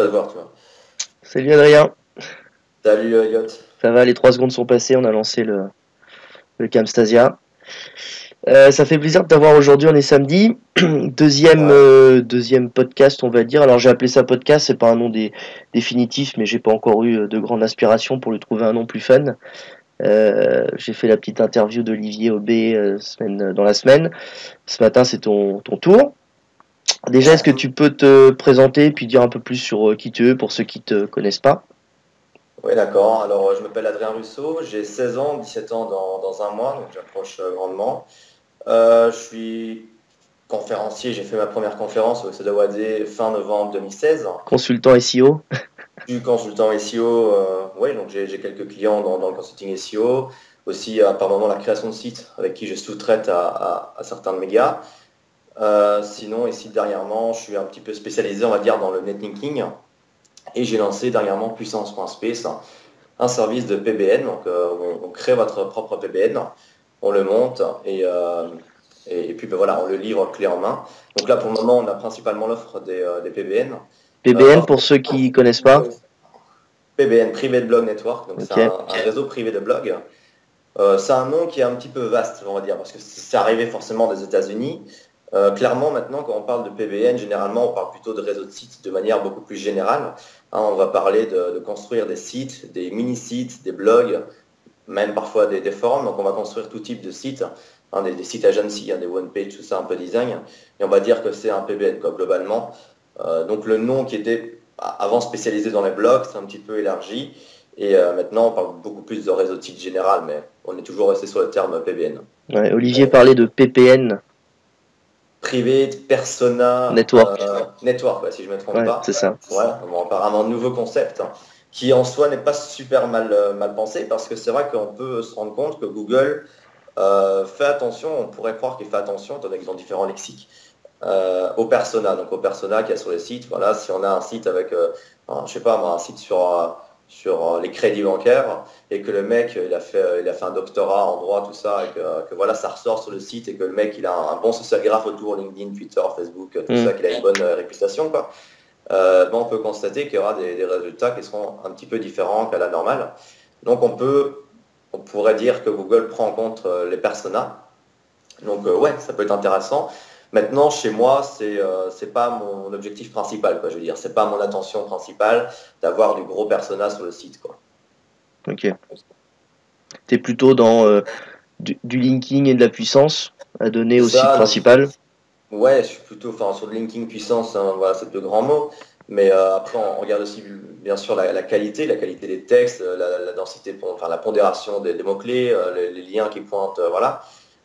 pas te voir, tu vois. Salut Adrien, Salut Elliot. ça va, les 3 secondes sont passées, on a lancé le Camstasia. Ça fait plaisir de t'avoir aujourd'hui, on est samedi. Ouais. Deuxième podcast, on va dire. Alors j'ai appelé ça podcast, c'est pas un nom définitif, mais j'ai pas encore eu de grande aspiration pour lui trouver un nom plus fun. J'ai fait la petite interview d'Olivier Aubé dans la semaine. Ce matin, c'est ton tour. Déjà, est-ce que tu peux te présenter puis dire un peu plus sur qui tu es pour ceux qui te connaissent pas? Oui, d'accord. Alors, je m'appelle Adrien Russo, j'ai 16 ans, 17 ans dans un mois, donc j'approche grandement. Je suis conférencier, j'ai fait ma première conférence au CEDAWADE fin novembre 2016. Consultant SEO? Je suis consultant SEO, ouais, donc j'ai quelques clients dans le consulting SEO. Aussi, par moment, la création de sites avec qui je sous-traite à certains de mes gars. Sinon, ici, dernièrement, je suis un petit peu spécialisé, on va dire, dans le netlinking. Et j'ai lancé dernièrement Puissance.space, un service de PBN. Donc, on crée votre propre PBN, on le monte et puis ben voilà, on le livre clé en main. Donc là, pour le moment, on a principalement l'offre des PBN. PBN Par pour contre, ceux qui connaissent pas. PBN, Private Blog Network, donc c'est Ok. un réseau privé de blogs. C'est un nom qui est un petit peu vaste, on va dire, parce que c'est arrivé forcément des États-Unis. Clairement, maintenant, quand on parle de PBN, généralement, on parle plutôt de réseau de sites de manière beaucoup plus générale. Hein, on va parler de construire des sites, des mini-sites, des blogs, même parfois des forums. Donc, on va construire tout type de sites, hein, des sites agency, hein, des one-page, tout ça, un peu design. Et on va dire que c'est un PBN, quoi, globalement. Donc, le nom qui était avant spécialisé dans les blogs, c'est un petit peu élargi. Et maintenant, on parle beaucoup plus de réseau de sites général, mais on est toujours resté sur le terme PBN. Ouais, Olivier parlait de PPN Privé, persona, Network. network, ouais, si je ne me trompe Ouais, pas. c'est ça. Voilà, bon, apparemment, nouveau concept, hein, qui en soi n'est pas super mal pensé, parce que c'est vrai qu'on peut se rendre compte que Google fait attention, on pourrait croire qu'il fait attention, étant donné qu'ils ont différents lexiques, aux personas, donc aux personas qu'il y a sur les sites. Voilà, si on a un site avec, je sais pas, moi, un site sur les crédits bancaires et que le mec il a fait un doctorat en droit, tout ça, et que voilà, ça ressort sur le site et que le mec il a un bon sociographe autour, LinkedIn, Twitter, Facebook, tout ça, qu'il a une bonne réputation, quoi. Ben, on peut constater qu'il y aura des résultats qui seront un petit peu différents qu'à la normale. Donc on pourrait dire que Google prend en compte les personas. Donc ouais, ça peut être intéressant. Maintenant, chez moi, c'est pas mon objectif principal, quoi. Je veux dire, c'est pas mon attention principale d'avoir du gros persona sur le site, quoi. Ok. T'es plutôt dans du linking et de la puissance à donner C'est au site ça. Donc, principal. ouais, je suis plutôt, enfin, sur le linking puissance, hein, voilà, c'est de grands mots. Mais après, on regarde aussi, bien sûr, la qualité des textes, la densité, enfin, la pondération des mots-clés, les liens qui pointent, voilà.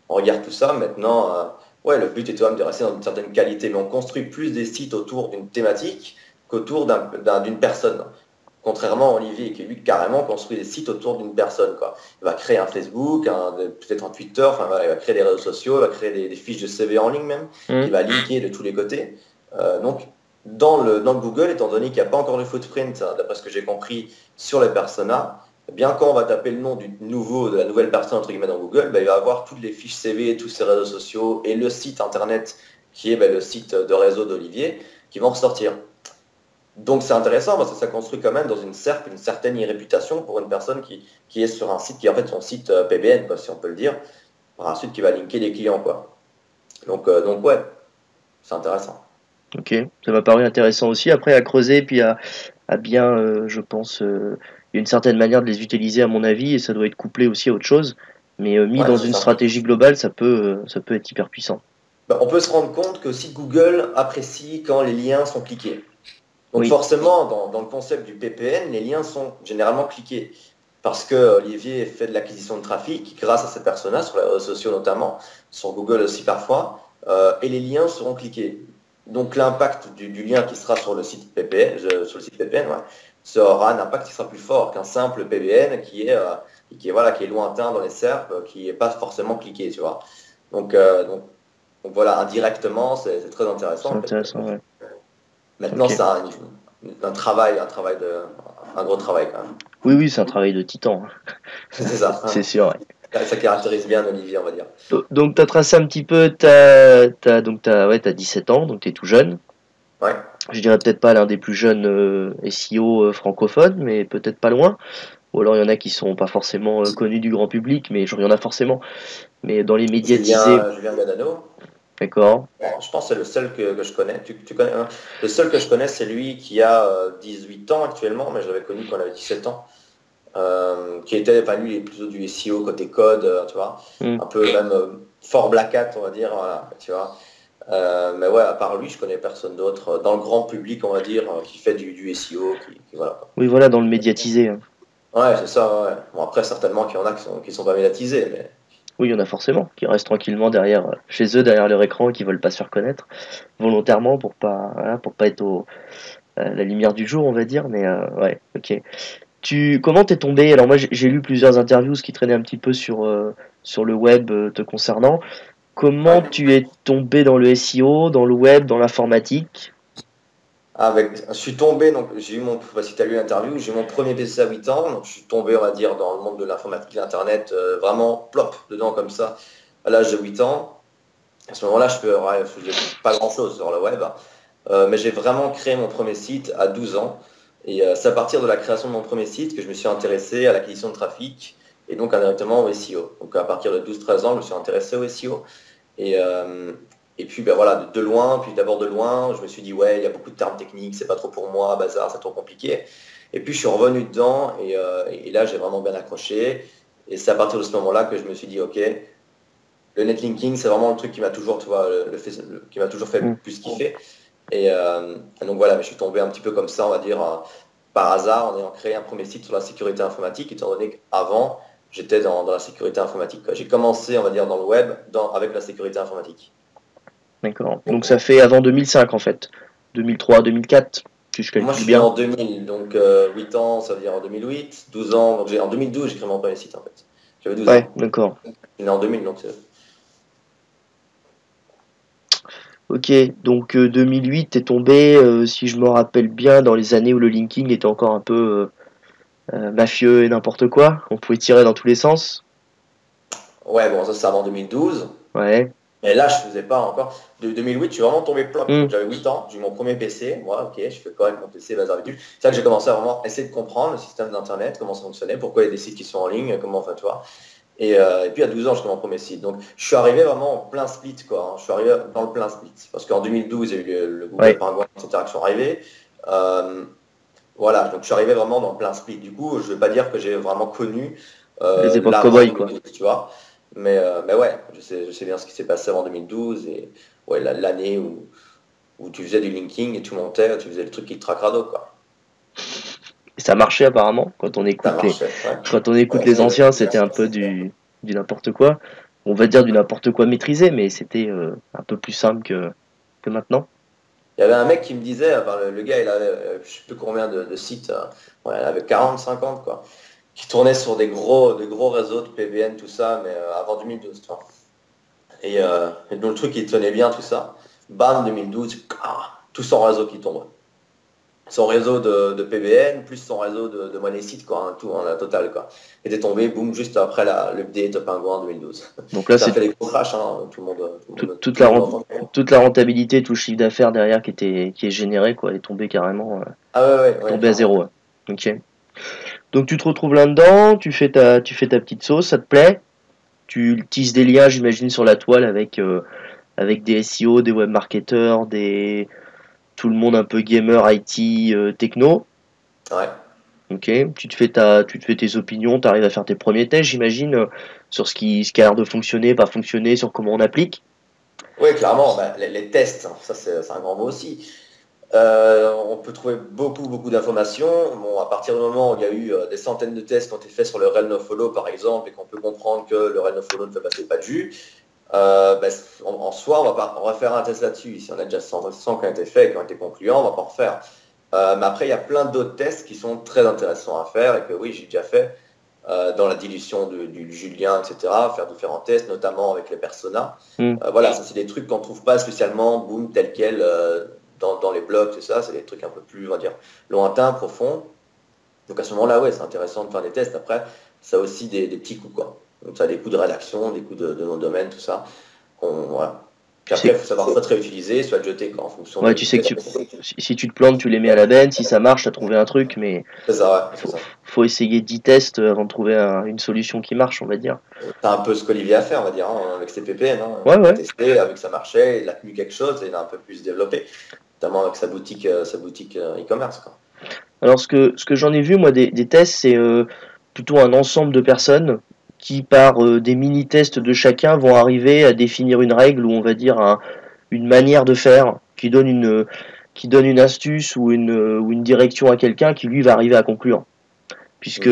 On regarde tout ça. Maintenant, ouais, le but est quand même de rester dans une certaine qualité, mais on construit plus des sites autour d'une thématique qu'autour d'une personne. Contrairement à Olivier, qui lui carrément construit des sites autour d'une personne, quoi. Il va créer un Facebook, peut-être un Twitter, enfin voilà, il va créer des réseaux sociaux, il va créer des fiches de CV en ligne même, il va linker de tous les côtés. Donc, dans le Google, étant donné qu'il n'y a pas encore de footprint, hein, d'après ce que j'ai compris, sur les personas, eh bien quand on va taper le nom de la nouvelle personne entre guillemets dans Google, ben, il va avoir toutes les fiches CV, tous ses réseaux sociaux et le site internet qui est ben, le site de réseau d'Olivier qui vont ressortir. Donc c'est intéressant parce que ça construit quand même dans une certaine réputation pour une personne qui est sur un site qui est en fait son site PBN, quoi, si on peut le dire, par un site qui va linker les clients, quoi. Donc ouais, c'est intéressant. Ok, ça m'a paru intéressant aussi. Après, à creuser, puis à bien, je pense, il y a une certaine manière de les utiliser à mon avis, et ça doit être couplé aussi à autre chose. Mais mis Ouais, dans c'est une ça. stratégie globale, ça peut être hyper puissant. Ben, on peut se rendre compte que si Google apprécie quand les liens sont cliqués. Donc Oui, forcément, dans le concept du PPN, les liens sont généralement cliqués. Parce que Olivier fait de l'acquisition de trafic grâce à ces personas, sur les réseaux sociaux notamment, sur Google aussi parfois, et les liens seront cliqués. Donc l'impact du lien qui sera sur le site PPN, ouais, aura un impact qui sera plus fort qu'un simple PBN voilà, qui est lointain dans les SERP, qui n'est pas forcément cliqué, tu vois. Donc voilà, indirectement, c'est très c'est intéressant en fait. intéressant, ouais. Maintenant, Ok. c'est un gros travail quand même. Oui, oui, c'est un travail de titan, hein. C'est ça, C'est hein. sûr, ouais. Ça caractérise bien Olivier, on va dire. Donc, tu as tracé un petit peu, donc ouais, t'as 17 ans, donc tu es tout jeune. Ouais. Je dirais peut-être pas l'un des plus jeunes SEO francophones, mais peut-être pas loin. Ou alors il y en a qui sont pas forcément connus du grand public, mais genre il y en a forcément. Mais dans les médiatisés, Julien Gadano. d'accord. Bon, je pense que c'est le seul que je connais. Tu connais, hein. Le seul que je connais, c'est lui qui a 18 ans actuellement, mais je l'avais connu quand il avait 17 ans. Qui était, enfin lui, il est plutôt du SEO côté code, tu vois. Hmm. Un peu même fort black hat, on va dire, voilà, tu vois. Mais ouais, à part lui, je connais personne d'autre dans le grand public, on va dire, qui fait du SEO, voilà. Oui, voilà, dans le médiatisé, hein. Ouais, c'est ça, ouais. Bon, après, certainement qu'il y en a qui sont pas médiatisés, mais Oui, il y en a forcément, qui restent tranquillement derrière, chez eux, derrière leur écran, et qui veulent pas se faire connaître, volontairement, pour pas, voilà, pour pas être la lumière du jour, on va dire, mais ouais, ok. Comment t'es tombé? Alors moi, j'ai lu plusieurs interviews, ce qui traînait un petit peu sur le web te concernant. Comment ouais. tu es tombé dans le SEO, dans le web, dans l'informatique? Je suis tombé, donc j'ai eu mon, si tu as lu l'interview, j'ai eu mon premier PC à 8 ans, donc je suis tombé, on va dire, dans le monde de l'informatique, de l'Internet, vraiment plop dedans comme ça, à l'âge de 8 ans. À ce moment-là, je faisais pas grand-chose sur le web, mais j'ai vraiment créé mon premier site à 12 ans. Et c'est à partir de la création de mon premier site que je me suis intéressé à l'acquisition de trafic et donc indirectement au SEO. Donc à partir de 12-13 ans, je me suis intéressé au SEO. Et, euh, et puis ben voilà, de loin, puis d'abord de loin, je me suis dit ouais, il y a beaucoup de termes techniques, c'est pas trop pour moi, bazar, c'est trop compliqué. Et puis je suis revenu dedans et là j'ai vraiment bien accroché. Et c'est à partir de ce moment-là que je me suis dit ok, le netlinking c'est vraiment le truc qui m'a toujours, tu vois, qui m'a toujours fait Hmm. le plus kiffer. Et donc voilà, mais je suis tombé un petit peu comme ça, on va dire, par hasard, en ayant créé un premier site sur la sécurité informatique, étant donné qu'avant, j'étais dans la sécurité informatique, quoi. J'ai commencé, on va dire, dans le web, avec la sécurité informatique. D'accord. Donc ça fait avant 2005 en fait. 2003, 2004, si je Moi, je calcule suis né bien. en 2000, donc 8 ans, ça veut dire en 2008, 12 ans, donc en 2012, j'ai créé mon premier site, en fait. J'avais 12 Ouais, ans. d'accord. Je suis né en 2000, donc Ok, donc 2008, t'es tombé, si je me rappelle bien, dans les années où le linking était encore un peu mafieux et n'importe quoi. On pouvait tirer dans tous les sens. ouais, bon, ça c'est avant 2012. Ouais. Et là, je faisais pas encore. De 2008, je suis vraiment tombé plop. Hmm. Donc j'avais 8 ans, j'ai eu mon premier PC. Moi, ok, je fais quoi avec mon PC, bazar bidule. C'est là que j'ai commencé à vraiment essayer de comprendre le système d'Internet, comment ça fonctionnait, pourquoi il y a des sites qui sont en ligne, comment, enfin, tu vois. Et puis à 12 ans, j'ai fait mon premier site. Donc je suis arrivé vraiment en plein split, quoi, hein. Je suis arrivé dans le plein split. Parce qu'en 2012, il y a eu le Google Ouais. Penguin, etc., qui sont arrivés. Euh, voilà, donc je suis arrivé vraiment dans le plein split. Du coup, je ne vais pas dire que j'ai vraiment connu Les époques l'avant cow-boy, quoi. 2012, tu vois. Mais ouais, je sais bien ce qui s'est passé avant 2012 et ouais, l'année où tu faisais du linking et tu montais, tu faisais le truc qui te traquera quoi. Et ça marchait apparemment. Ça marchait, ouais. Quand on écoute les anciens, c'était un peu du n'importe quoi. On va dire du n'importe quoi maîtrisé, mais c'était un peu plus simple que maintenant. Il y avait un mec qui me disait, enfin, le gars, il avait, je sais plus combien de sites, ouais, il avait 40, 50, quoi, qui tournaient sur des gros réseaux de PBN, tout ça, mais avant 2012, tu vois. Et donc le truc, il tenait bien, tout ça. Bam, 2012, tout son réseau qui tombe. Son réseau de PBN, plus son réseau de money site, quoi, hein, tout, en la totale, quoi. Il était tombé, boum, juste après le update de Penguin en 2012. Donc là, Ça a c'est fait les gros crash, hein, toute tout le monde entend. toute la rentabilité, tout le chiffre d'affaires derrière qui est généré, quoi, est tombé carrément, Ah ouais, ouais, est ouais, tombé à clairement. zéro. Ouais. Ok. Donc tu te retrouves là-dedans, tu fais ta petite sauce, ça te plaît. Tu tisses des liens, j'imagine, sur la toile avec des SEO, des webmarketeurs, tout le monde un peu gamer, IT, techno. Ouais. Ok, tu te fais tes opinions, tu arrives à faire tes premiers tests, j'imagine, sur ce qui a l'air de fonctionner, pas fonctionner, sur comment on applique. Oui, clairement, bah, les tests, hein, ça c'est un grand mot aussi. On peut trouver beaucoup d'informations. Bon, à partir du moment où il y a eu des centaines de tests qui ont été faits sur le rel nofollow par exemple, et qu'on peut comprendre que le rel nofollow ne fait passer pas de jus, ben, en soi, on va faire un test là-dessus. Si on a déjà 100 qui ont été faits et qui ont été concluants, on va pas en refaire. Mais après, il y a plein d'autres tests qui sont très intéressants à faire et que oui, j'ai déjà fait dans la dilution du Julien, etc. Faire différents tests, notamment avec les personas. Hmm. Voilà, ça c'est des trucs qu'on ne trouve pas spécialement, boum, tel quel, dans les blogs, c'est ça. C'est des trucs un peu plus, on va dire, lointains, profonds. Donc à ce moment-là, ouais, c'est intéressant de faire des tests. Après, ça a aussi des petits coups, quoi. Donc ça a des coups de rédaction, des coups de nom de domaine, tout ça. Voilà. Puis après, il faut savoir soit réutiliser, soit jeter en fonction ouais, tu sais que si tu te plantes, tu les mets à la benne. Si ça marche, tu as trouvé un truc, mais c'est ça, ouais, c'est ça. faut essayer 10 tests avant de trouver une solution qui marche, on va dire. C'est un peu ce qu'Olivier a fait, on va dire, hein, avec ses PPN. Hein. Ouais, Il ouais. a testé, avec ça marchait, il a tenu quelque chose et il a un peu plus développé, notamment avec sa boutique e-commerce. Quoi. Alors, ce que j'en ai vu, moi, des tests, c'est plutôt un ensemble de personnes qui, par des mini-tests de chacun, vont arriver à définir une règle ou on va dire une manière de faire qui donne une astuce ou une direction à quelqu'un qui, lui, va arriver à conclure. Puisque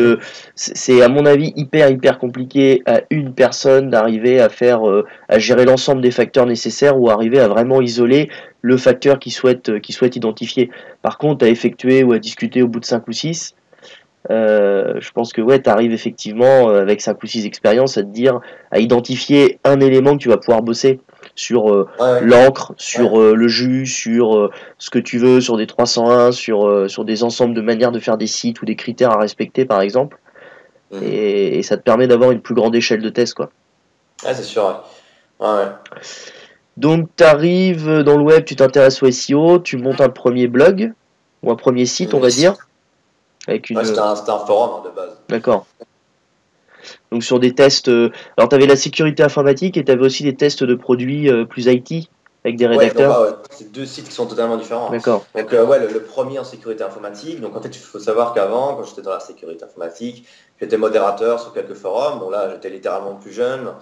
c'est à mon avis hyper compliqué à une personne d'arriver à gérer l'ensemble des facteurs nécessaires ou arriver à vraiment isoler le facteur qu'il souhaite identifier. Par contre, à effectuer ou à discuter au bout de 5 ou 6, je pense que ouais, tu arrives effectivement avec 5 ou 6 expériences à identifier un élément que tu vas pouvoir bosser sur l'encre, sur le jus, sur ce que tu veux, sur des 301, sur des ensembles de manières de faire des sites ou des critères à respecter par exemple. Et ça te permet d'avoir une plus grande échelle de test quoi. Ouais, c'est sûr. Ouais. Donc tu arrives dans le web, tu t'intéresses au SEO, tu montes un premier blog ou un premier site on va dire. Avec une... c'était un forum de base. D'accord. Donc sur des tests, alors tu avais la sécurité informatique et tu avais aussi des tests de produits plus IT avec des rédacteurs. Ouais, c'est deux sites qui sont totalement différents. D'accord. Donc le premier en sécurité informatique. Donc en fait, il faut savoir qu'avant, quand j'étais dans la sécurité informatique, j'étais modérateur sur quelques forums. Bon là, j'étais littéralement plus jeune,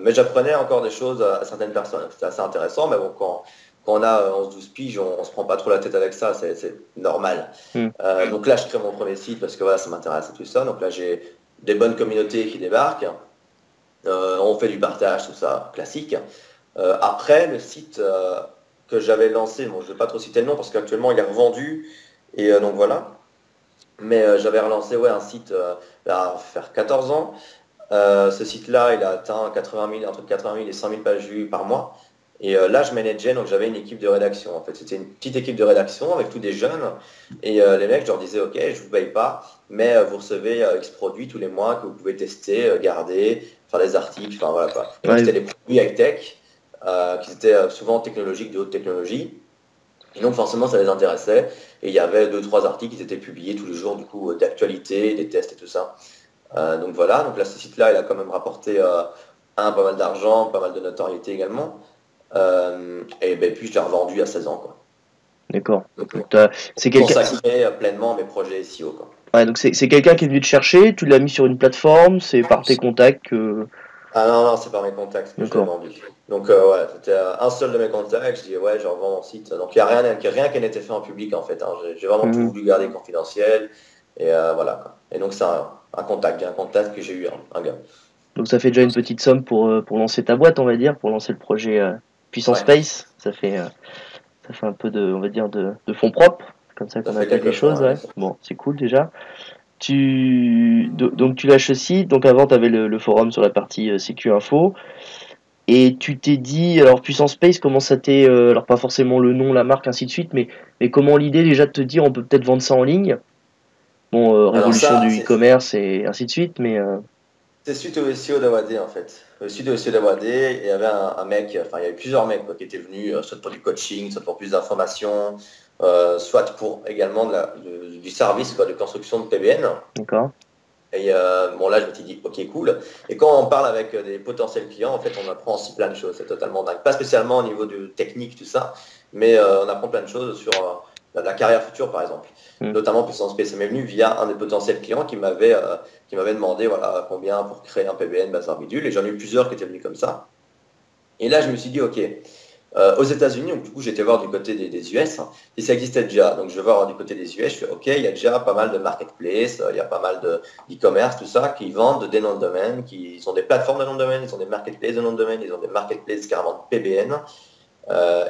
mais j'apprenais encore des choses à certaines personnes. C'était assez intéressant, mais bon, quand on a 11-12 piges, on se prend pas trop la tête avec ça, c'est normal. Donc là, je crée mon premier site parce que voilà, ça m'intéresse et tout ça. Donc là, j'ai des bonnes communautés qui débarquent. On fait du partage, tout ça, classique. Après, le site que j'avais lancé, bon, je ne vais pas trop citer le nom parce qu'actuellement il est revendu, et donc voilà. Mais j'avais relancé un site à faire 14 ans. Ce site-là, il a atteint 80 000, entre 80 000 et 100 000 pages vues par mois. Et là, je manageais, donc j'avais une équipe de rédaction. En fait, c'était une petite équipe de rédaction avec tous des jeunes. Et les mecs, je leur disais, OK, je vous paye pas, mais vous recevez X produits tous les mois que vous pouvez tester, garder, faire des articles, enfin voilà quoi. Et donc, c'était des produits high-tech qui étaient souvent technologiques, de haute technologie. Et donc, forcément, ça les intéressait. Et il y avait 2-3 articles qui étaient publiés tous les jours, du coup, d'actualité, des tests et tout ça. Donc voilà, donc là, ce site-là, il a quand même rapporté pas mal d'argent, pas mal de notoriété également. Et ben, puis je l'ai revendu à 16 ans. Quoi. D'accord. C'est consacré pleinement à mes projets SEO. Quoi. Ouais, donc c'est quelqu'un qui est venu te chercher, tu l'as mis sur une plateforme, c'est par tes contacts que... Ah non, c'est par mes contacts que je l'ai vendu. Donc ouais, c'était un seul de mes contacts, je dis ouais, je revends mon site. Donc il n'y a rien qui n'était fait en public en fait. Hein. J'ai vraiment tout voulu garder confidentiel. Et voilà. Quoi. Et donc c'est un contact que j'ai eu, un gars. Donc ça fait déjà une petite somme pour lancer ta boîte, on va dire, pour lancer le projet Puissance Space. Ça fait un peu de, on va dire, de fonds propres, comme ça qu'on appelle les choses. Ouais. Bon, c'est cool déjà. Donc tu lâches aussi. Donc avant, tu avais le forum sur la partie Sécu Info. Et tu t'es dit, alors Puissance Space, comment ça t'est, alors pas forcément le nom, la marque, ainsi de suite, mais comment l'idée déjà de te dire, on peut peut-être vendre ça en ligne. Bon, révolution du e-commerce et ainsi de suite, mais... C'est suite au SEO d'Awadé en fait. Suite au SEO d'Awadé, il y avait un mec, enfin il y avait plusieurs mecs quoi, qui étaient venus, soit pour du coaching, soit pour plus d'informations, soit pour également du service quoi, de construction de PBN. D'accord. Et bon là je me suis dit ok cool. Et quand on parle avec des potentiels clients, en fait on apprend aussi plein de choses, c'est totalement dingue. Pas spécialement au niveau de technique, tout ça, mais on apprend plein de choses sur la carrière future par exemple. Notamment Puissance Space m'est venu via un des potentiels clients qui m'avait demandé voilà, combien pour créer un PBN bazar bidule, et j'en ai eu plusieurs qui étaient venus comme ça. Et là je me suis dit ok, aux États-Unis, donc du coup j'étais voir du côté des US, hein, et ça existait déjà, donc je vais voir du côté des US, je fais ok, il y a déjà pas mal de marketplaces, il y a pas mal d'e-commerce, tout ça, qui vendent des noms de domaine, ils ont des plateformes de noms de domaine, ils ont des marketplaces de noms de domaine, ils ont des marketplaces carrément de PBN.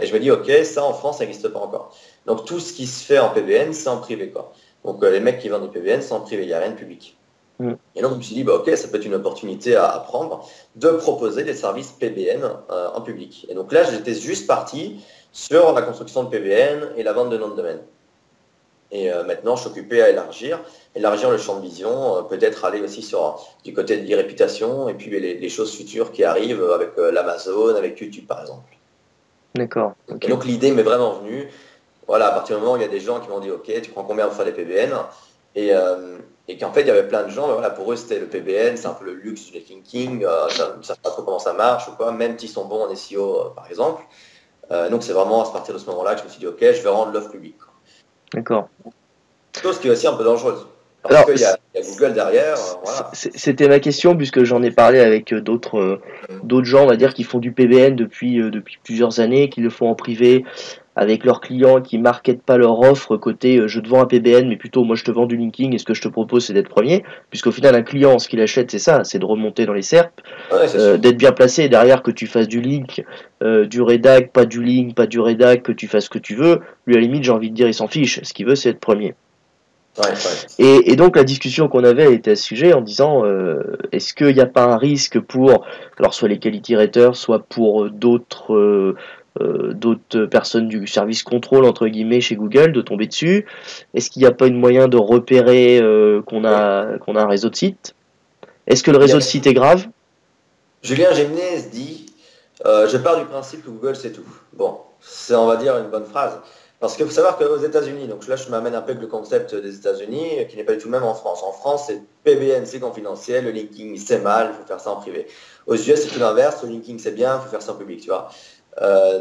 Et je me dis, ok, ça en France, ça n'existe pas encore. Donc tout ce qui se fait en PBN, c'est en privé. Quoi. Donc les mecs qui vendent du PBN, c'est en privé, il n'y a rien de public. Et donc je me suis dit, bah, ok, ça peut être une opportunité à prendre de proposer des services PBN en public. Et donc là, j'étais juste parti sur la construction de PBN et la vente de noms de domaine. Et maintenant, je suis occupé à élargir le champ de vision, peut-être aller aussi du côté de l'e-réputation et puis les choses futures qui arrivent avec l'Amazon, avec YouTube par exemple. D'accord. Et Ok. donc l'idée m'est vraiment venue. Voilà, à partir du moment où il y a des gens qui m'ont dit, OK, tu prends combien pour faire des PBN? Et, euh, et qu'en fait, il y avait plein de gens, voilà, pour eux, c'était le PBN, c'est un peu le luxe du netlinking, ça, ils ne savent pas trop comment ça marche ou quoi, même s'ils sont bons en SEO, par exemple. Donc c'est vraiment à partir de ce moment-là que je me suis dit, OK, je vais rendre l'offre publique, quoi. D'accord. Chose qui est aussi un peu dangereuse, parce Alors, qu'il y a Google derrière, voilà. c'était ma question puisque j'en ai parlé avec d'autres gens, on va dire, qui font du PBN depuis plusieurs années, qui le font en privé avec leurs clients, qui marketent pas leur offre côté je te vends un PBN, mais plutôt moi je te vends du linking et ce que je te propose c'est d'être premier, puisqu'au final un client ce qu'il achète c'est ça, c'est de remonter dans les SERP, Ouais, c'est sûr. d'être bien placé et derrière que tu fasses du link, du rédac, pas du link, pas du rédac, que tu fasses ce que tu veux, lui à la limite j'ai envie de dire il s'en fiche, ce qu'il veut c'est être premier. Ouais, ouais. Et donc la discussion qu'on avait était à ce sujet en disant est-ce qu'il n'y a pas un risque pour alors soit les quality raters, soit pour d'autres personnes du service contrôle entre guillemets chez Google de tomber dessus. Est-ce qu'il n'y a pas une moyen de repérer Oui. qu'on a un réseau de sites? Est-ce que le Il y réseau a- de sites est grave? Julien Gémenez dit, je pars du principe que Google c'est tout. Bon, c'est on va dire une bonne phrase. Parce qu'il faut savoir qu'aux États-Unis, donc là je m'amène un peu avec le concept des États-Unis, qui n'est pas du tout le même en France. En France, c'est PBN, c'est confidentiel, le linking c'est mal, il faut faire ça en privé. Aux US, c'est tout l'inverse, le linking c'est bien, il faut faire ça en public, tu vois.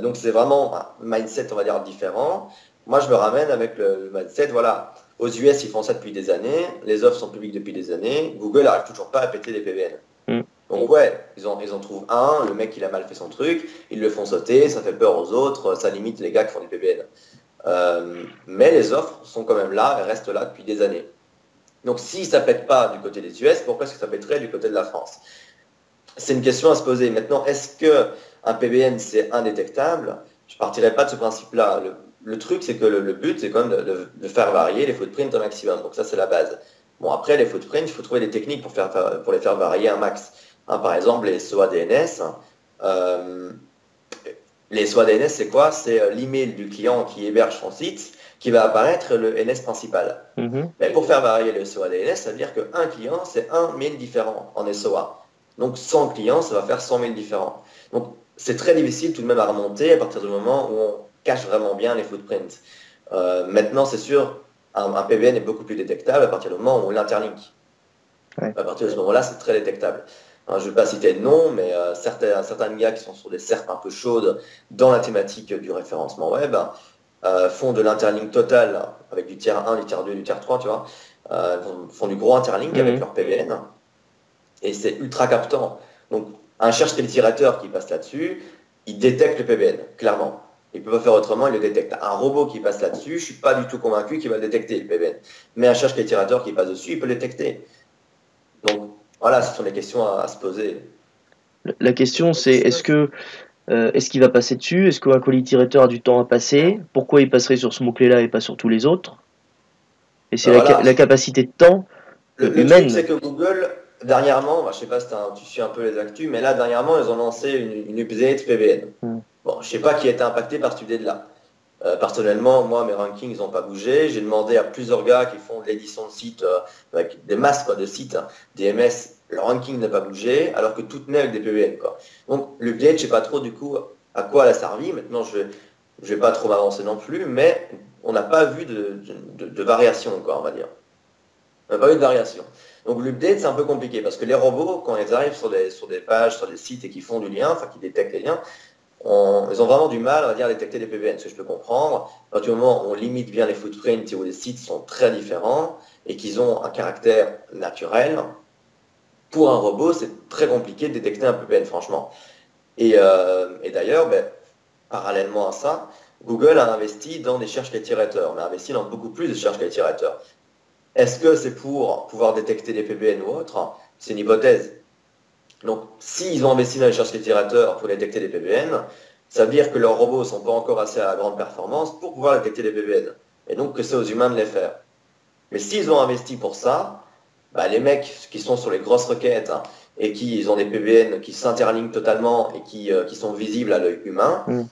Donc c'est vraiment un mindset, on va dire, différent. Moi, je me ramène avec le mindset, voilà. Aux US, ils font ça depuis des années, les offres sont publiques depuis des années, Google n'arrive toujours pas à péter les PBN. Mm. Donc ouais, ils en trouvent un, le mec il a mal fait son truc, ils le font sauter, ça fait peur aux autres, ça limite les gars qui font du PBN. Mais les offres sont quand même là, elles restent là depuis des années. Donc si ça ne pète pas du côté des US, pourquoi est-ce que ça pèterait du côté de la France? C'est une question à se poser. Maintenant, est-ce que un PBN c'est indétectable? Je ne partirais pas de ce principe-là. Le truc, c'est que le but, c'est quand même de faire varier les footprints au maximum. Donc ça, c'est la base. Bon, après, les footprints, il faut trouver des techniques pour les faire varier un max. Hein, par exemple, les SOA DNS. euh, les SOA DNS, c'est quoi? C'est l'email du client qui héberge son site qui va apparaître le NS principal. Mhm. Mais pour faire varier le SOA DNS, ça veut dire qu'un client, c'est un mail différent en SOA. Donc 100 clients, ça va faire 100 mails différents. Donc c'est très difficile tout de même à remonter à partir du moment où on cache vraiment bien les footprints. Maintenant, c'est sûr, un PBN est beaucoup plus détectable à partir du moment où on l'interlink. Ouais. À partir de ce moment-là, c'est très détectable. Hein, je ne vais pas citer de nom, mais certains gars qui sont sur des SERPs un peu chaudes dans la thématique du référencement web font de l'interlink total avec du tiers 1, du tiers 2, du tiers 3, tu vois. Font du gros interlink avec Mhm. leur PBN et c'est ultra captant. Donc, un cherche qualificateur qui passe là-dessus, il détecte le PBN, clairement. Il ne peut pas faire autrement, il le détecte. Un robot qui passe là-dessus, je ne suis pas du tout convaincu qu'il va le détecter, le PBN. Mais un cherche qualificateur qui passe dessus, il peut le détecter. Donc, voilà, ce sont des questions à se poser. La question c'est est-ce qu'il va passer dessus? Est-ce qu'un quality rater a du temps à passer? Pourquoi il passerait sur ce mot-clé-là et pas sur tous les autres? Et c'est Voilà. la capacité de temps Le truc, humaine. c'est que Google, dernièrement, je ne sais pas si tu suis un peu les actus, mais là, dernièrement, ils ont lancé une update PBN. Mm. Bon, je ne sais pas qui a été impacté par cette update-là. Personnellement, moi, mes rankings n'ont pas bougé. J'ai demandé à plusieurs gars qui font de l'édition de sites, avec des masses quoi, de sites, hein, des MS, leur ranking n'a pas bougé, alors que tout tenait avec des PBN. Quoi. Donc, l'update, je ne sais pas trop du coup à quoi elle a servi. Maintenant, je ne vais pas trop m'avancer non plus, mais on n'a pas vu de variation, quoi, on va dire. On n'a pas eu de variation. Donc, l'update, c'est un peu compliqué parce que les robots, quand ils arrivent sur des pages, sur des sites et qui font du lien, enfin, qui détectent les liens, ils ont vraiment du mal, on va dire, à détecter les PBN, ce que je peux comprendre. À partir du moment où on limite bien les footprints et où les sites sont très différents et qu'ils ont un caractère naturel, pour un robot, c'est très compliqué de détecter un PBN, franchement. Et d'ailleurs, parallèlement à ça, Google a investi dans des cherche qualificateur. On a investi dans beaucoup plus de cherche qualificateur. Est-ce que c'est pour pouvoir détecter des PBN ou autre? C'est une hypothèse. Donc, s'ils ont investi dans les cherche qualificateur pour détecter des PBN, ça veut dire que leurs robots ne sont pas encore assez à grande performance pour pouvoir détecter les PBN. Et donc que c'est aux humains de les faire. Mais s'ils ont investi pour ça, les mecs qui sont sur les grosses requêtes et qui ils ont des PBN qui s'interlignent totalement et qui sont visibles à l'œil humain, Mm.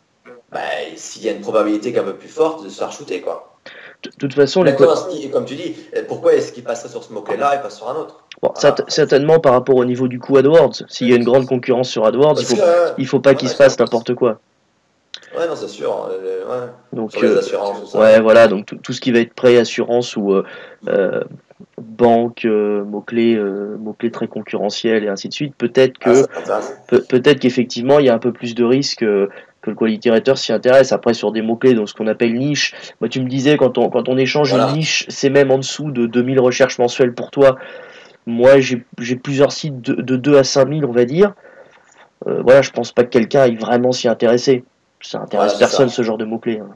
s'il y a une probabilité qu'un peu plus forte de se faire shooter, quoi. De toute façon, Maintenant, comme tu dis, pourquoi est-ce qu'il passerait sur ce mot-clé-là et pas sur un autre? bon, Voilà. certainement par rapport au niveau du coût AdWords. S'il y a une grande concurrence sur AdWords, Parce que, il faut pas qu'il se passe n'importe quoi. Ouais, non, c'est sûr. Ouais. Donc, Sur les assurances, tout ça. ouais, voilà, donc tout ce qui va être prêt, assurance ou banque, mots-clés très concurrentiels et ainsi de suite, Ah, ça m'intéresse. peut-être qu'effectivement, il y a un peu plus de risques que le quality rater s'y intéresse. Après, sur des mots-clés, donc ce qu'on appelle niche, moi tu me disais, quand on échange une Voilà. niche, c'est même en dessous de 2000 recherches mensuelles pour toi. Moi, j'ai plusieurs sites de 2 à 5000, on va dire. Voilà, je pense pas que quelqu'un aille vraiment s'y intéresser. Ça Voilà, intéresse c'est ça. personne, ce genre de mots-clés, hein.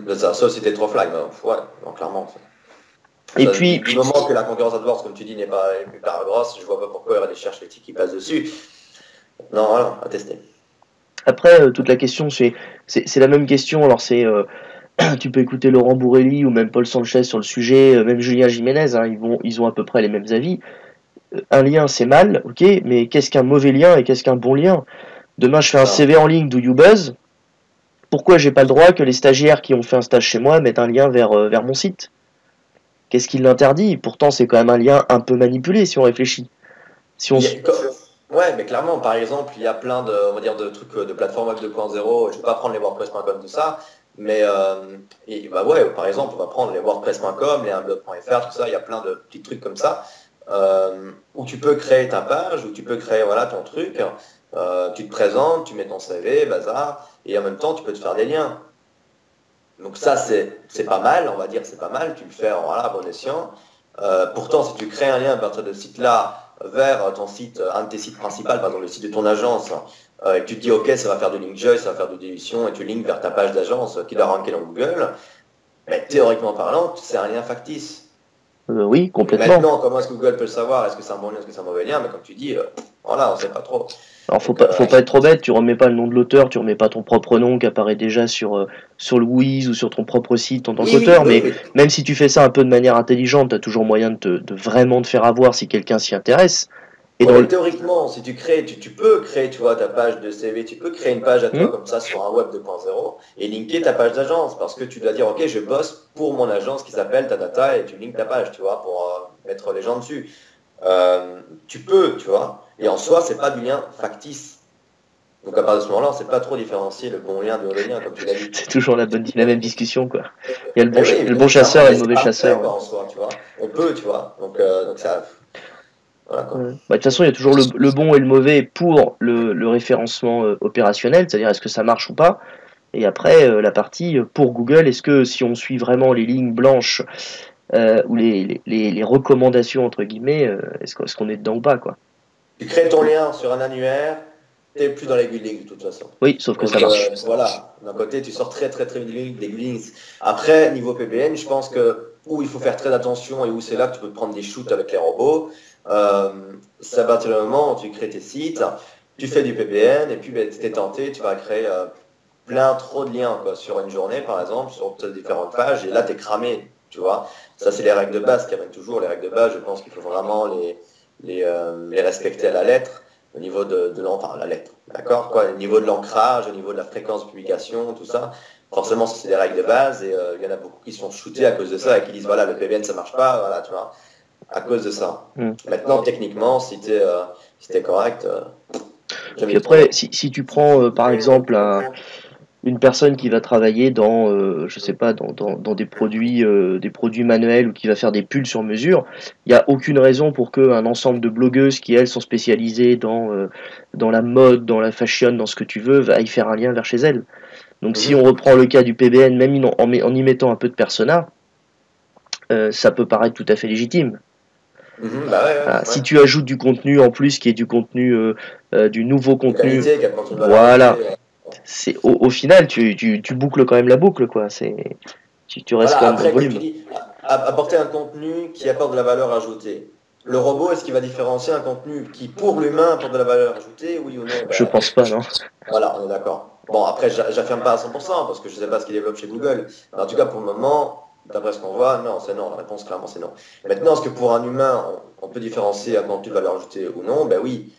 C'est ça. Sauf si t'es trop flag. Ouais, non, clairement. Et Ça, puis, du moment que la concurrence AdWords, comme tu dis, n'est pas hyper grosse, je vois pas pourquoi il y aurait des cherches qui passent dessus. Non, voilà, à tester. après, toute la question, c'est la même question. Alors, tu peux écouter Laurent Bourrelli ou même Paul Sanchez sur le sujet, même Julien Jiménez, hein, ils ont à peu près les mêmes avis. Un lien, c'est mal, ok, mais qu'est-ce qu'un mauvais lien et qu'est-ce qu'un bon lien? Demain, je fais un Ça. CV en ligne d'où you buzz. Pourquoi j'ai pas le droit que les stagiaires qui ont fait un stage chez moi mettent un lien vers mon site? Qu'est-ce qui l'interdit? Pourtant, c'est quand même un lien un peu manipulé si on réfléchit. Si on Il y s- a- comme- Ouais, mais clairement, par exemple, il y a plein de, on va dire, de trucs de plateformes web 2.0. Je ne vais pas prendre les WordPress.com, tout ça, mais bah ouais, par exemple, on va prendre les WordPress.com, les blog.fr, tout ça. Il y a plein de petits trucs comme ça où tu peux créer ta page, où tu peux créer voilà ton truc. Tu te présentes, tu mets ton CV, bazar, et en même temps, tu peux te faire des liens. Donc ça, c'est pas mal, on va dire, c'est pas mal. Tu le fais en voilà, bon escient. Pourtant, si tu crées un lien à partir de ce site-là vers ton site, un de tes sites principaux, par exemple le site de ton agence, et que tu te dis, OK, ça va faire du link joy, ça va faire de dilution, et tu links vers ta page d'agence qui doit ranker dans Google, mais théoriquement parlant, c'est un lien factice. oui, complètement. Maintenant, comment est-ce que Google peut le savoir? Est-ce que c'est un bon lien, est-ce que c'est un mauvais lien? Mais comme tu dis, voilà, on ne sait pas trop. Alors Donc, faut pas être trop bête, tu remets pas le nom de l'auteur, tu remets pas ton propre nom qui apparaît déjà sur le Wiz ou sur ton propre site en tant oui, oui, qu'auteur, oui, mais oui. même si tu fais ça un peu de manière intelligente, tu as toujours moyen de vraiment te faire avoir si quelqu'un s'y intéresse. Et Ouais, dans mais le... théoriquement, si tu crées, tu peux créer, tu vois, ta page de CV, tu peux créer une page à toi Hmm. comme ça sur un web 2.0 et linker ta page d'agence parce que tu dois dire, OK, je bosse pour mon agence qui s'appelle ta data et tu linkes ta page, tu vois, pour mettre les gens dessus. Tu peux, tu vois, et en soi, c'est pas du lien factice. Donc à partir de ce moment-là, on ne sait pas trop différencier le bon lien du mauvais lien, comme tu l'as dit. C'est toujours la même discussion, quoi. Il y a Mais oui, le mais bon clairement, chasseur et mais le c'est mauvais parfait chasseur, ouais. quoi, en soi, tu vois. On peut, tu vois. Donc ça, voilà quoi. Ouais. Bah, de toute façon, il y a toujours le bon et le mauvais pour le référencement opérationnel, c'est-à-dire est-ce que ça marche ou pas. Et après, la partie pour Google, est-ce que si on suit vraiment les lignes blanches ou les recommandations, entre guillemets, est-ce qu'on est dedans ou pas, quoi. Tu crées ton lien sur un annuaire, tu n'es plus dans les guidelines de toute façon. Oui, sauf que Donc ça marche. voilà, d'un côté, tu sors très très très vite des guidelines. Après, niveau PBN, je pense que où il faut faire très attention et où c'est là que tu peux te prendre des shoots avec les robots, c'est à partir du moment où tu crées tes sites, tu fais du PBN et puis ben, tu es tenté, tu vas créer plein trop de liens quoi, sur une journée par exemple, sur différentes pages et là tu es cramé, tu vois. Ça c'est les règles de base qui amènent toujours. Les règles de base, je pense qu'il faut vraiment les respecter à la lettre au niveau de enfin, la lettre, d'accord quoi, au niveau de l'ancrage, au niveau de la fréquence de publication, tout ça. Forcément, c'est des règles de base et il y en a beaucoup qui sont shootés à cause de ça et qui disent voilà, le PBN ça marche pas, voilà, tu vois, à cause de ça. Mm. Maintenant, techniquement, si tu es correct, Puis après, si tu prends par exemple une personne qui va travailler dans, je sais pas, dans des produits manuels ou qui va faire des pulls sur mesure, il n'y a aucune raison pour qu'un ensemble de blogueuses qui, elles, sont spécialisées dans la mode, dans la fashion, dans ce que tu veux, aillent faire un lien vers chez elles. Donc si on reprend le cas du PBN, même en y mettant un peu de persona, ça peut paraître tout à fait légitime. Bah Si tu ajoutes du contenu en plus, qui est du contenu, du nouveau de contenu, qualité, qui apporte une valeur voilà, ajoutée. c'est au final, tu boucles quand même la boucle, quoi. Tu restes Voilà, quand même dans le après, comme tu volume. dis, apporter un contenu qui apporte de la valeur ajoutée. Le robot, est-ce qu'il va différencier un contenu qui, pour l'humain, apporte de la valeur ajoutée, oui ou non? Je pense pas, non. Voilà, on est d'accord. Bon, après, j'affirme pas à 100% parce que je sais pas ce qu'ils développent chez Google. Mais en tout cas, pour le moment, d'après ce qu'on voit, non, c'est non. La réponse, clairement, c'est non. Maintenant, est-ce que pour un humain, on peut différencier un contenu de valeur ajoutée ou non? Ben oui.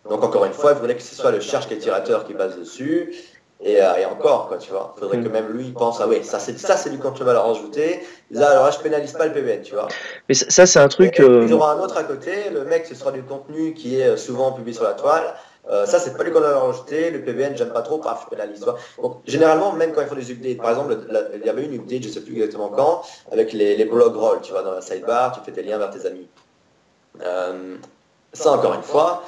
Donc, encore une fois, il faudrait que ce soit le cherche-utilisateur qui passe dessus. Et encore, quoi, tu vois. Il faudrait que même lui pense, ah oui, ça c'est du contenu de valeur ajoutée. Là, alors là, je pénalise pas le PBN, tu vois. Mais ça c'est un truc. Et il y aura un autre à côté, le mec, ce sera du contenu qui est souvent publié sur la toile. Ça, c'est pas lui qu'on a rajouté. Le PBN, j'aime pas trop, paf, je pénalise. Donc, généralement, même quand ils font des updates, par exemple, il y avait une update, je sais plus exactement quand, avec les blog rolls, tu vois, dans la sidebar, tu fais tes liens vers tes amis. Ça, encore une fois,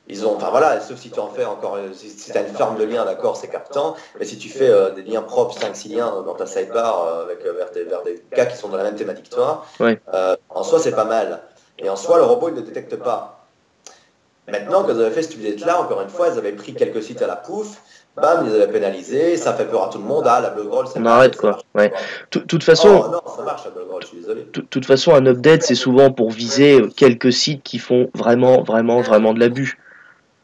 ils ont, enfin voilà, sauf si tu en fais encore, si tu as une ferme de liens, d'accord, c'est captant, mais si tu fais des liens propres, 5-6 liens dans ta sidebar vers des gars qui sont dans la même thématique que toi, en soi, c'est pas mal. Et en soi, le robot, il ne détecte pas. Maintenant, quand ils avaient fait cette update-là, encore une fois, ils avaient pris quelques sites à la pouf, bam, ils avaient pénalisé, ça fait peur à tout le monde, ah, la blogroll, ça marche. On arrête, quoi. Ouais. Toute façon, oh non, ça marche, la blogroll, je suis désolé. Toute façon, un update, c'est souvent pour viser quelques sites qui font vraiment de l'abus.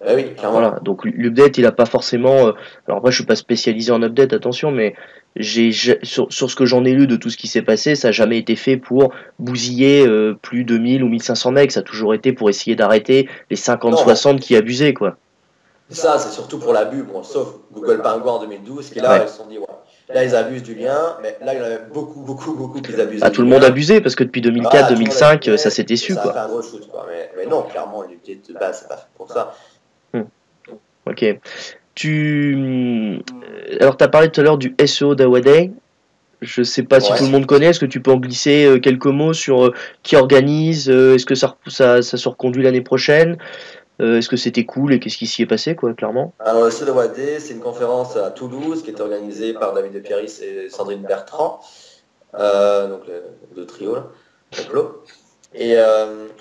Oui, clairement. Voilà, donc l'update, il n'a pas forcément. Alors moi, je suis pas spécialisé en update, attention, mais sur ce que j'en ai lu de tout ce qui s'est passé, ça n'a jamais été fait pour bousiller plus de 1000 ou 1500 mecs. Ça a toujours été pour essayer d'arrêter les 50-60 qui abusaient, quoi. Ça, c'est surtout pour l'abus, bon, sauf Google Penguin en 2012, qui là, ils se sont dit, ouais, là, ils abusent du lien, mais là, il y en avait beaucoup qui abusent tout le monde abusait, parce que depuis 2004-2005, ça s'était su, ça quoi. Ça a fait un gros shoot, quoi. Mais non, clairement, l'update de base, c'est pas fait pour ça. Ok. Alors, tu as parlé tout à l'heure du SEO d'Awadey. Je sais pas si tout le monde connaît. Est-ce que tu peux en glisser quelques mots sur qui organise? Est-ce que ça se reconduit l'année prochaine? Est-ce que c'était cool et qu'est-ce qui s'y est passé, quoi, clairement? Alors, le SEO d'Awadey, c'est une conférence à Toulouse qui est organisée par David de Pieris et Sandrine Bertrand, donc le trio, là, le clos. Et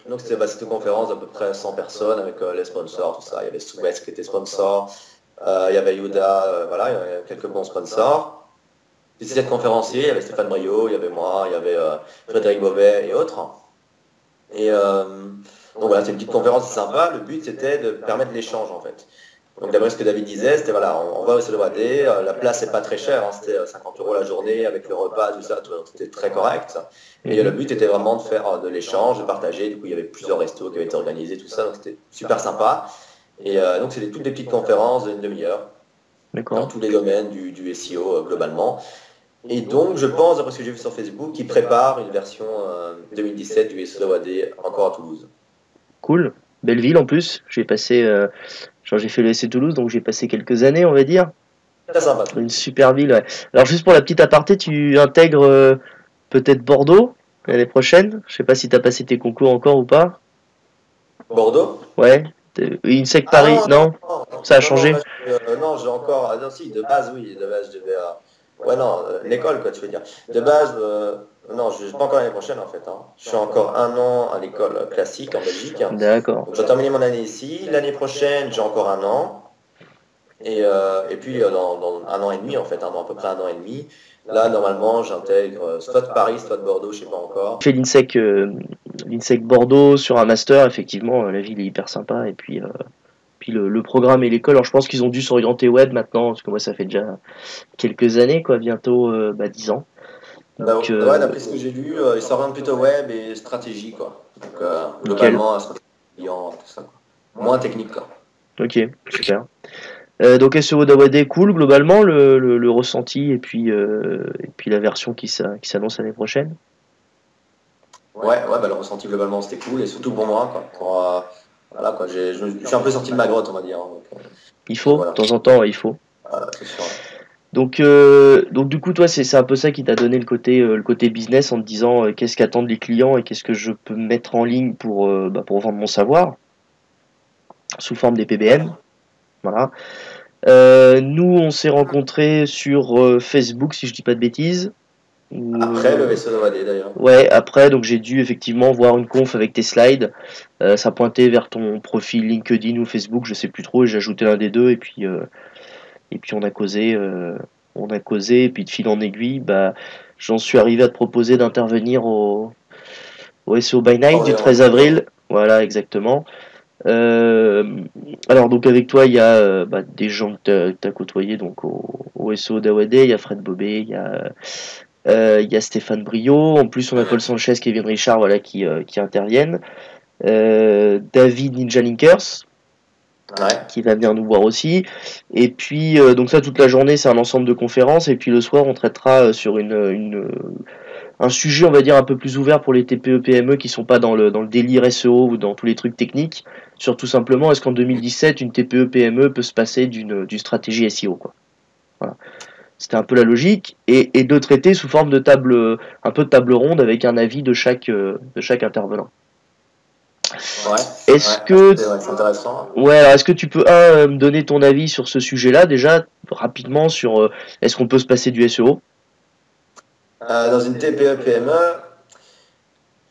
donc c'était une conférence d'à peu près 100 personnes avec les sponsors, tout ça. Il y avait Suez qui était sponsor, il y avait Yuda, voilà, il y avait quelques bons sponsors. 17 conférenciers, il y avait Stéphane Brio, il y avait moi, il y avait Frédéric Beauvais et autres. Et donc voilà, c'est une petite conférence sympa. Le but c'était de permettre l'échange en fait. Donc d'après ce que David disait, c'était voilà, on va au CEOAD, la place n'est pas très chère, hein, c'était 50 € la journée avec le repas, tout ça, c'était très correct. Et le but était vraiment de faire de l'échange, de partager. Du coup, il y avait plusieurs restos qui avaient été organisés, tout ça, donc c'était super sympa. Et donc c'était toutes des petites conférences d'une demi-heure dans tous les domaines du SEO globalement. Et donc, je pense, d'après ce que j'ai vu sur Facebook, qu'ils préparent une version 2017 du SEOAD encore à Toulouse. Cool, belle ville en plus. J'ai fait le SC Toulouse, donc j'ai passé quelques années, on va dire. Très sympa. Une super ville, ouais. Alors juste pour la petite aparté, tu intègres peut-être Bordeaux l'année prochaine. Je sais pas si tu as passé tes concours encore ou pas. Bordeaux? Ouais. INSEC Paris, non, ça a changé. Non, j'ai encore. Ah, non, si, de base, oui. De base, je devais. Ouais, non, l'école, quoi, tu veux dire. De base, non, je ne suis pas encore l'année prochaine, en fait. Hein. Je suis encore un an à l'école classique en Belgique. D'accord. J'ai terminé mon année ici. L'année prochaine, j'ai encore un an. Et puis, dans un an et demi, en fait, à peu près un an et demi, là, normalement, j'intègre soit de Paris, soit de Bordeaux, je ne sais pas encore. J'ai fait l'INSEC Bordeaux sur un master, effectivement, la ville est hyper sympa. Et puis le programme et l'école, alors je pense qu'ils ont dû s'orienter web maintenant, parce que moi, ça fait déjà quelques années, quoi, bientôt 10 ans. Donc, ouais, d'après ce que j'ai lu, ils s'orientent plutôt web et stratégie, quoi. Donc, globalement, stratégie, tout ça, quoi. Moins technique, quoi. Ok, super. Donc SEO d'Awadé, cool, globalement, le ressenti et puis la version qui s'annonce l'année prochaine. Ouais, bah, le ressenti globalement c'était cool et surtout pour moi, quoi. Voilà, quoi, je suis un peu sorti de ma grotte, on va dire. Il faut, voilà. De temps en temps, il faut. Voilà, c'est sûr. Donc du coup, toi, c'est un peu ça qui t'a donné le côté business en te disant qu'est-ce qu'attendent les clients et qu'est-ce que je peux mettre en ligne pour vendre mon savoir sous forme des PBN. Voilà. Nous, on s'est rencontrés sur Facebook, si je dis pas de bêtises. Après le SEOAD d'ailleurs. Ouais, après, donc j'ai dû effectivement voir une conf avec tes slides. Ça pointait vers ton profil LinkedIn ou Facebook, je sais plus trop, et j'ai ajouté l'un des deux, et puis on a causé, et puis de fil en aiguille, j'en suis arrivé à te proposer d'intervenir au SEO by Night du 13 avril. Voilà, exactement. Alors donc avec toi il y a des gens que tu as côtoyés donc au SEO d'Awadé, il y a Fred Bobé, il y a Stéphane Brio, en plus on a Paul Sanchez, Kevin Richard, voilà, qui interviennent. David Ninja Linkers, qui va venir nous voir aussi. Et puis donc ça toute la journée c'est un ensemble de conférences, et puis le soir on traitera sur un sujet, on va dire, un peu plus ouvert pour les TPE-PME qui sont pas dans le délire SEO ou dans tous les trucs techniques, sur tout simplement, est-ce qu'en 2017, une TPE-PME peut se passer d'une stratégie SEO, quoi. Voilà. C'était un peu la logique, et de traiter sous forme de table, un peu de table ronde avec un avis de chaque intervenant. Ouais, Est-ce que, c'est intéressant. ouais, alors est-ce que tu peux me donner ton avis sur ce sujet-là déjà rapidement sur est-ce qu'on peut se passer du SEO? Dans une TPE-PME,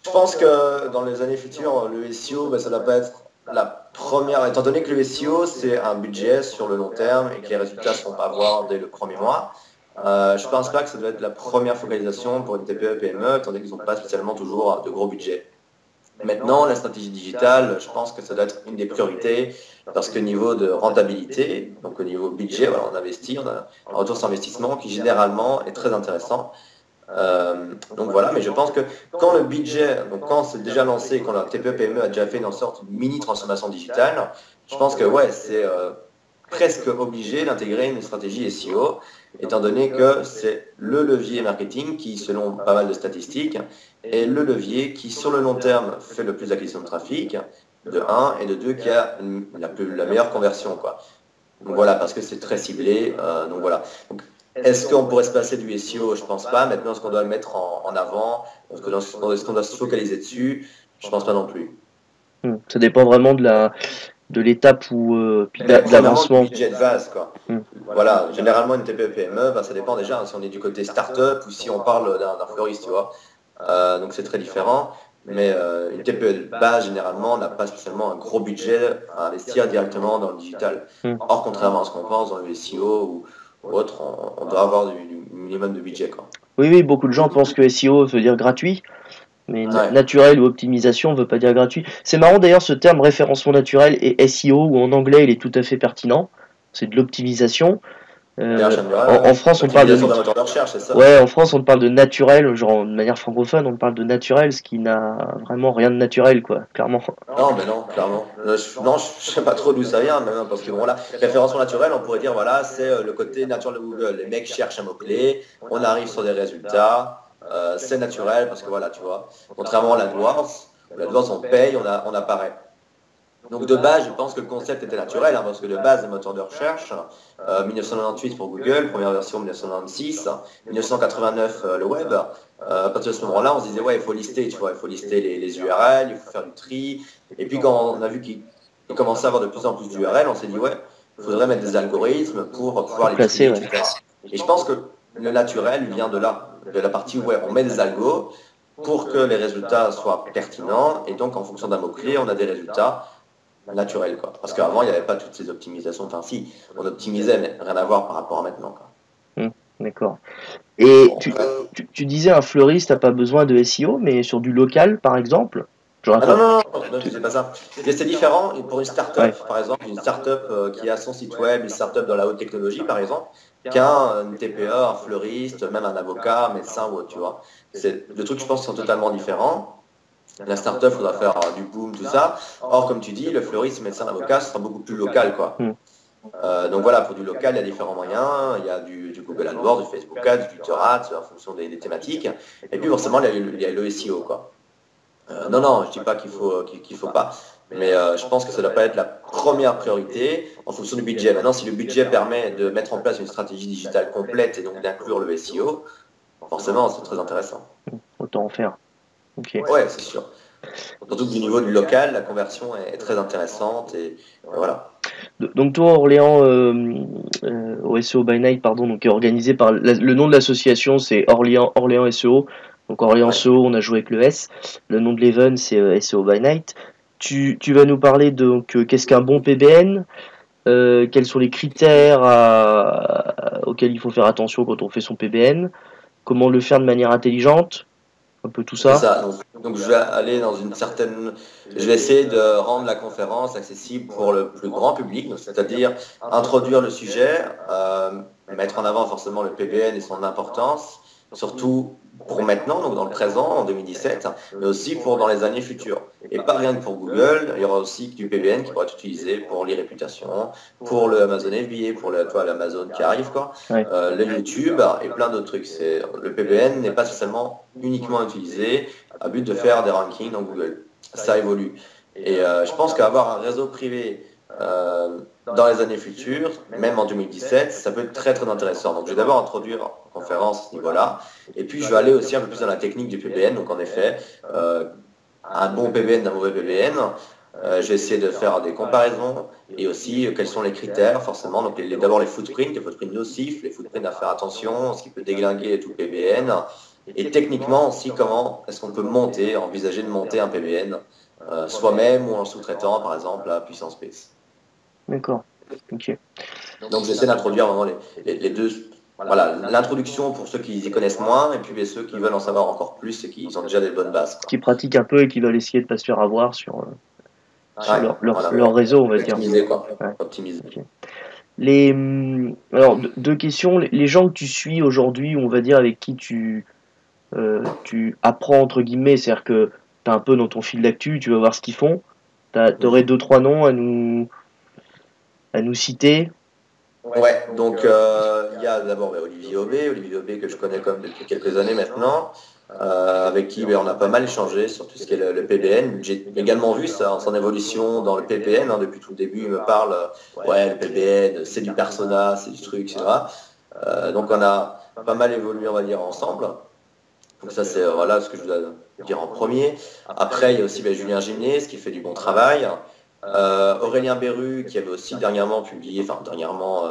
je pense que dans les années futures, le SEO, ça ne doit pas être la première, étant donné que le SEO, c'est un budget sur le long terme et que les résultats ne sont pas à voir dès le premier mois. Je pense pas que ça doit être la première focalisation pour une TPE-PME, étant donné qu'ils n'ont pas spécialement toujours de gros budgets. Maintenant, la stratégie digitale, je pense que ça doit être une des priorités parce que niveau de rentabilité, donc au niveau budget, voilà, on investit, on a un retour sur investissement qui généralement est très intéressant. Donc voilà, mais je pense que quand le budget, donc quand c'est déjà lancé, quand la TPE-PME a déjà fait une sorte de mini transformation digitale, je pense que ouais, c'est presque obligé d'intégrer une stratégie SEO, étant donné que c'est le levier marketing qui, selon pas mal de statistiques, est le levier qui, sur le long terme, fait le plus d'acquisition de trafic, de 1, et de 2, qui a la meilleure conversion, quoi. Donc voilà, parce que c'est très ciblé, donc voilà. Donc, est-ce qu'on pourrait se passer du SEO? Je pense pas. Maintenant, est-ce qu'on doit le mettre en avant? Est-ce qu'on doit se focaliser dessus? Je pense pas non plus. Ça dépend vraiment de l'étape où puis de Premièrement, du l'avancement. budget de base, quoi. Voilà, généralement, une TPE-PME, ça dépend déjà si on est du côté start-up ou si on parle d'un fleuriste, tu vois. Donc c'est très différent. Mais une TPE de base, généralement, n'a pas spécialement un gros budget à investir directement dans le digital. Or, contrairement à ce qu'on pense dans le SEO ou autre, on doit avoir du minimum de budget, quoi. Oui, beaucoup de gens pensent que SEO veut dire gratuit, mais Ouais. naturel ou optimisation ne veut pas dire gratuit. C'est marrant d'ailleurs ce terme référencement naturel et SEO, où en anglais il est tout à fait pertinent. C'est de l'optimisation. En France, on parle de moteur de recherche, c'est ça. ouais, en France, on parle de naturel, genre de manière francophone, on parle de naturel, ce qui n'a vraiment rien de naturel, quoi, clairement. Non, mais non, clairement. Non, je sais pas trop d'où ça vient, même, parce que bon, là, référencement naturel, on pourrait dire, voilà, c'est le côté naturel de Google. Les mecs cherchent un mot-clé, on arrive sur des résultats, c'est naturel, parce que voilà, tu vois. Contrairement à l'AdWords, on paye, on apparaît. Donc de base, je pense que le concept était naturel, parce que de base, les moteurs de recherche, 1998 pour Google, première version 1996, 1989 le web, à partir de ce moment-là, on se disait, ouais, il faut lister, tu vois, il faut lister les URL, il faut faire du tri. Et puis quand on a vu qu'il commençait à avoir de plus en plus d'URL, on s'est dit, ouais, il faudrait mettre des algorithmes pour pouvoir les placer, trier, etc. Et je pense que le naturel vient de là, de la partie où ouais, on met des algos pour que les résultats soient pertinents, et donc en fonction d'un mot-clé, on a des résultats naturel, quoi. Parce qu'avant, il n'y avait pas toutes ces optimisations. Enfin, si, on optimisait, mais rien à voir par rapport à maintenant, quoi. D'accord. Et Bon, tu disais un fleuriste n'a pas besoin de SEO, mais sur du local, par exemple? non, c'est pas ça. C'est différent pour une start-up, par exemple, une start-up qui a son site web, une start-up dans la haute technologie, par exemple, qu'un TPE, un fleuriste, même un avocat, un médecin ou autre, tu vois. C'est deux trucs, je pense, qui sont totalement différents. La start-up, il faudra faire du boom, tout ça. Or, comme tu dis, le fleuriste, médecin, avocat, ce sera beaucoup plus local, quoi. Donc voilà, pour du local, il y a différents moyens. Il y a du Google AdWords, du Facebook Ads, du Twitter Ads, en fonction des thématiques. Et puis forcément, il y a le SEO, quoi. Non, je dis pas qu'il faut pas. Mais je pense que ça ne doit pas être la première priorité en fonction du budget. Maintenant, si le budget permet de mettre en place une stratégie digitale complète et donc d'inclure le SEO, forcément, c'est très intéressant. Autant en faire. Okay. Ouais, c'est sûr. Surtout que du niveau du local, la conversion est très intéressante et voilà. Donc toi, Orléans, au SEO by Night, pardon, donc qui est organisé par le nom de l'association, c'est Orléans SEO. Donc Orléans SEO, on a joué avec le S. Le nom de l'event, c'est SEO by Night. Tu vas nous parler de donc qu'est-ce qu'un bon PBN, quels sont les critères auxquels il faut faire attention quand on fait son PBN, comment le faire de manière intelligente. Un peu tout ça. C'est ça. Donc je vais aller dans une certaine. Je vais essayer de rendre la conférence accessible pour le plus grand public, c'est-à-dire introduire le sujet, mettre en avant forcément le PBN et son importance, surtout pour maintenant, donc dans le présent, en 2017, mais aussi pour dans les années futures. Et pas rien que pour Google, il y aura aussi du PBN qui pourra être utilisé pour les réputations, pour le Amazon FBA, pour l'Amazon qui arrive, quoi, Ouais. le YouTube et plein d'autres trucs. Le PBN n'est pas spécialement uniquement utilisé à but de faire des rankings dans Google. Ça évolue. Et je pense qu'avoir un réseau privé dans les années futures, même en 2017, ça peut être très très intéressant. Donc je vais d'abord introduire en conférence à ce niveau-là, et puis je vais aller aussi un peu plus dans la technique du PBN. Donc en effet, un bon PBN d'un mauvais PBN, je vais essayer de faire des comparaisons, et aussi quels sont les critères forcément. Donc d'abord les footprints nocifs, les footprints à faire attention, ce qui peut déglinguer tout PBN, et techniquement aussi comment est-ce qu'on peut envisager de monter un PBN soi-même ou en sous-traitant par exemple à Puissance Space. D'accord. Ok. Donc j'essaie d'introduire vraiment les deux. Voilà, l'introduction pour ceux qui y connaissent moins, et puis ceux qui veulent en savoir encore plus et qui ont déjà des bonnes bases. Qui pratiquent un peu et qui veulent essayer de ne pas se faire avoir sur leur réseau, on va dire. Optimiser, quoi. Ouais. Optimiser. Okay. Alors, deux questions. Les gens que tu suis aujourd'hui, on va dire, avec qui tu apprends, entre guillemets, c'est-à-dire que tu es un peu dans ton fil d'actu, tu vas voir ce qu'ils font. Tu aurais 2-3 noms à nous citer? Ouais, donc il y a d'abord Olivier Aubé que je connais quand même depuis quelques années maintenant, avec qui on a pas mal échangé sur tout ce qui est le PBN. J'ai également vu son évolution dans le PPN, depuis tout le début. Il me parle, ouais, le PBN, c'est du persona, c'est du truc, etc. Donc on a pas mal évolué, on va dire, ensemble. Donc ça, c'est voilà ce que je dois dire en premier. Après, il y a aussi Julien Gimnès qui fait du bon travail. Aurélien Berru qui avait aussi dernièrement publié,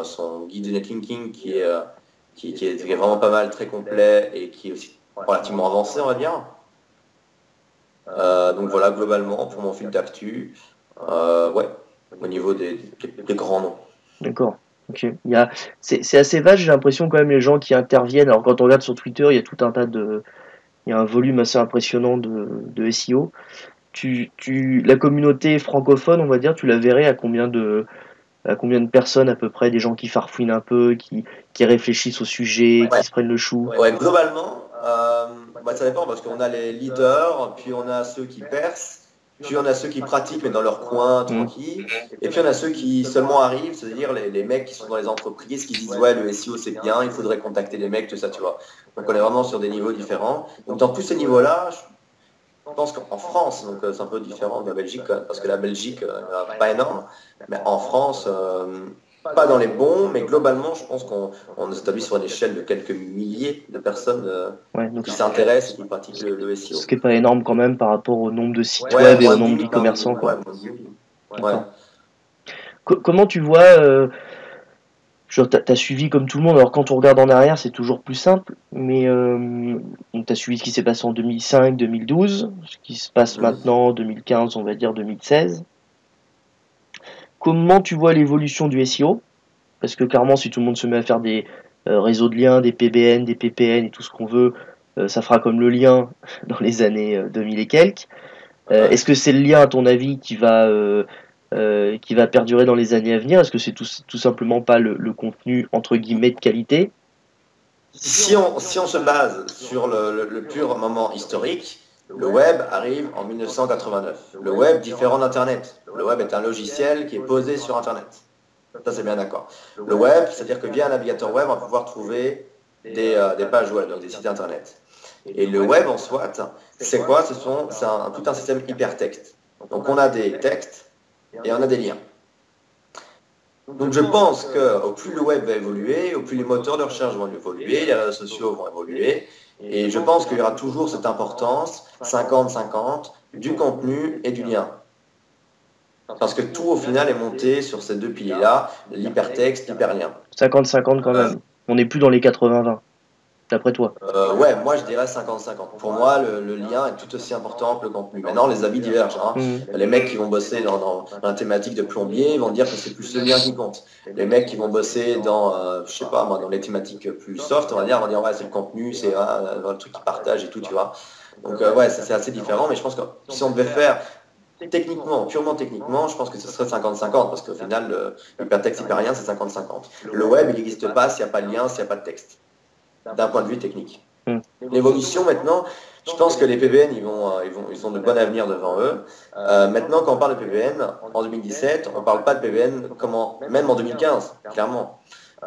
son guide de netlinking qui est vraiment pas mal, très complet et qui est aussi relativement avancé, on va dire. Donc voilà, globalement, pour mon fil d'actu, ouais, au niveau des grands noms. D'accord. Ok. C'est assez vaste, j'ai l'impression quand même les gens qui interviennent. Alors quand on regarde sur Twitter, il y a tout un tas il y a un volume assez impressionnant de SEO. La communauté francophone, on va dire, tu la verrais à combien de personnes à peu près, des gens qui farfouinent un peu, qui réfléchissent au sujet, qui se prennent le chou? Ouais, globalement, ça dépend parce qu'on a les leaders, puis on a ceux qui percent, puis on a ceux qui pratiquent mais dans leur coin, tranquille, et puis on a ceux qui seulement arrivent, c'est-à-dire les mecs qui sont dans les entreprises, qui disent ouais, le SEO c'est bien, il faudrait contacter des mecs, tout ça, tu vois. Donc on est vraiment sur des niveaux différents. Donc dans tous ces niveaux-là, je pense qu'en France, donc c'est un peu différent de la Belgique, parce que la Belgique n'est pas énorme, mais en France, pas dans les bons, mais globalement, je pense qu'on s'établit sur une échelle de quelques milliers de personnes qui s'intéressent et qui pratiquent le SEO. Ce qui n'est pas énorme quand même par rapport au nombre de sites web et au nombre d'e-commerçants. Comment tu vois, tu as suivi comme tout le monde, alors quand on regarde en arrière, c'est toujours plus simple, mais tu as suivi ce qui s'est passé en 2005, 2012, ce qui se passe maintenant, 2015, on va dire 2016. Comment tu vois l'évolution du SEO? Parce que clairement, si tout le monde se met à faire des réseaux de liens, des PBN, des PPN et tout ce qu'on veut, ça fera comme le lien dans les années 2000 et quelques. Est-ce que c'est le lien, à ton avis, qui va perdurer dans les années à venir? Est-ce que c'est tout simplement pas le contenu, entre guillemets, de qualité? Si on se base sur le pur moment historique, le web arrive en 1989. Le web, différent d'Internet. Le web est un logiciel qui est posé sur Internet. Ça, c'est bien d'accord. Le web, c'est-à-dire que via un navigateur web, on va pouvoir trouver des pages web, donc des sites Internet. Et le web, en soi, c'est quoi? C'est tout un système hypertexte. Donc, on a des textes et on a des liens. Donc je pense qu'au plus le web va évoluer, au plus les moteurs de recherche vont évoluer, les réseaux sociaux vont évoluer, et je pense qu'il y aura toujours cette importance 50-50 du contenu et du lien. Parce que tout au final est monté sur ces deux piliers-là, l'hypertexte, l'hyperlien. 50-50 quand même. On n'est plus dans les 80-20. D'après toi? Ouais, moi je dirais 50-50. Pour moi, le lien est tout aussi important que le contenu. Maintenant, les avis divergent. Les mecs qui vont bosser dans la thématique de plombier vont dire que c'est plus le lien qui compte. Les mecs qui vont bosser dans, je sais pas moi, dans les thématiques plus soft, on va dire ouais, c'est le contenu, c'est le truc qu'ils partagent et tout, tu vois. Donc ouais, c'est assez différent, mais je pense que si on devait faire techniquement, purement techniquement, je pense que ce serait 50-50, parce qu'au final, l'hypertexte hyperlien, c'est 50-50. Le web, il n'existe pas s'il n'y a pas de lien, s'il n'y a pas de texte, d'un point de vue technique. Mm. L'évolution maintenant, je pense que les PBN, ils ont de bons avenirs devant eux. Maintenant, quand on parle de PBN, en 2017, on ne parle pas de PBN même en 2015, clairement.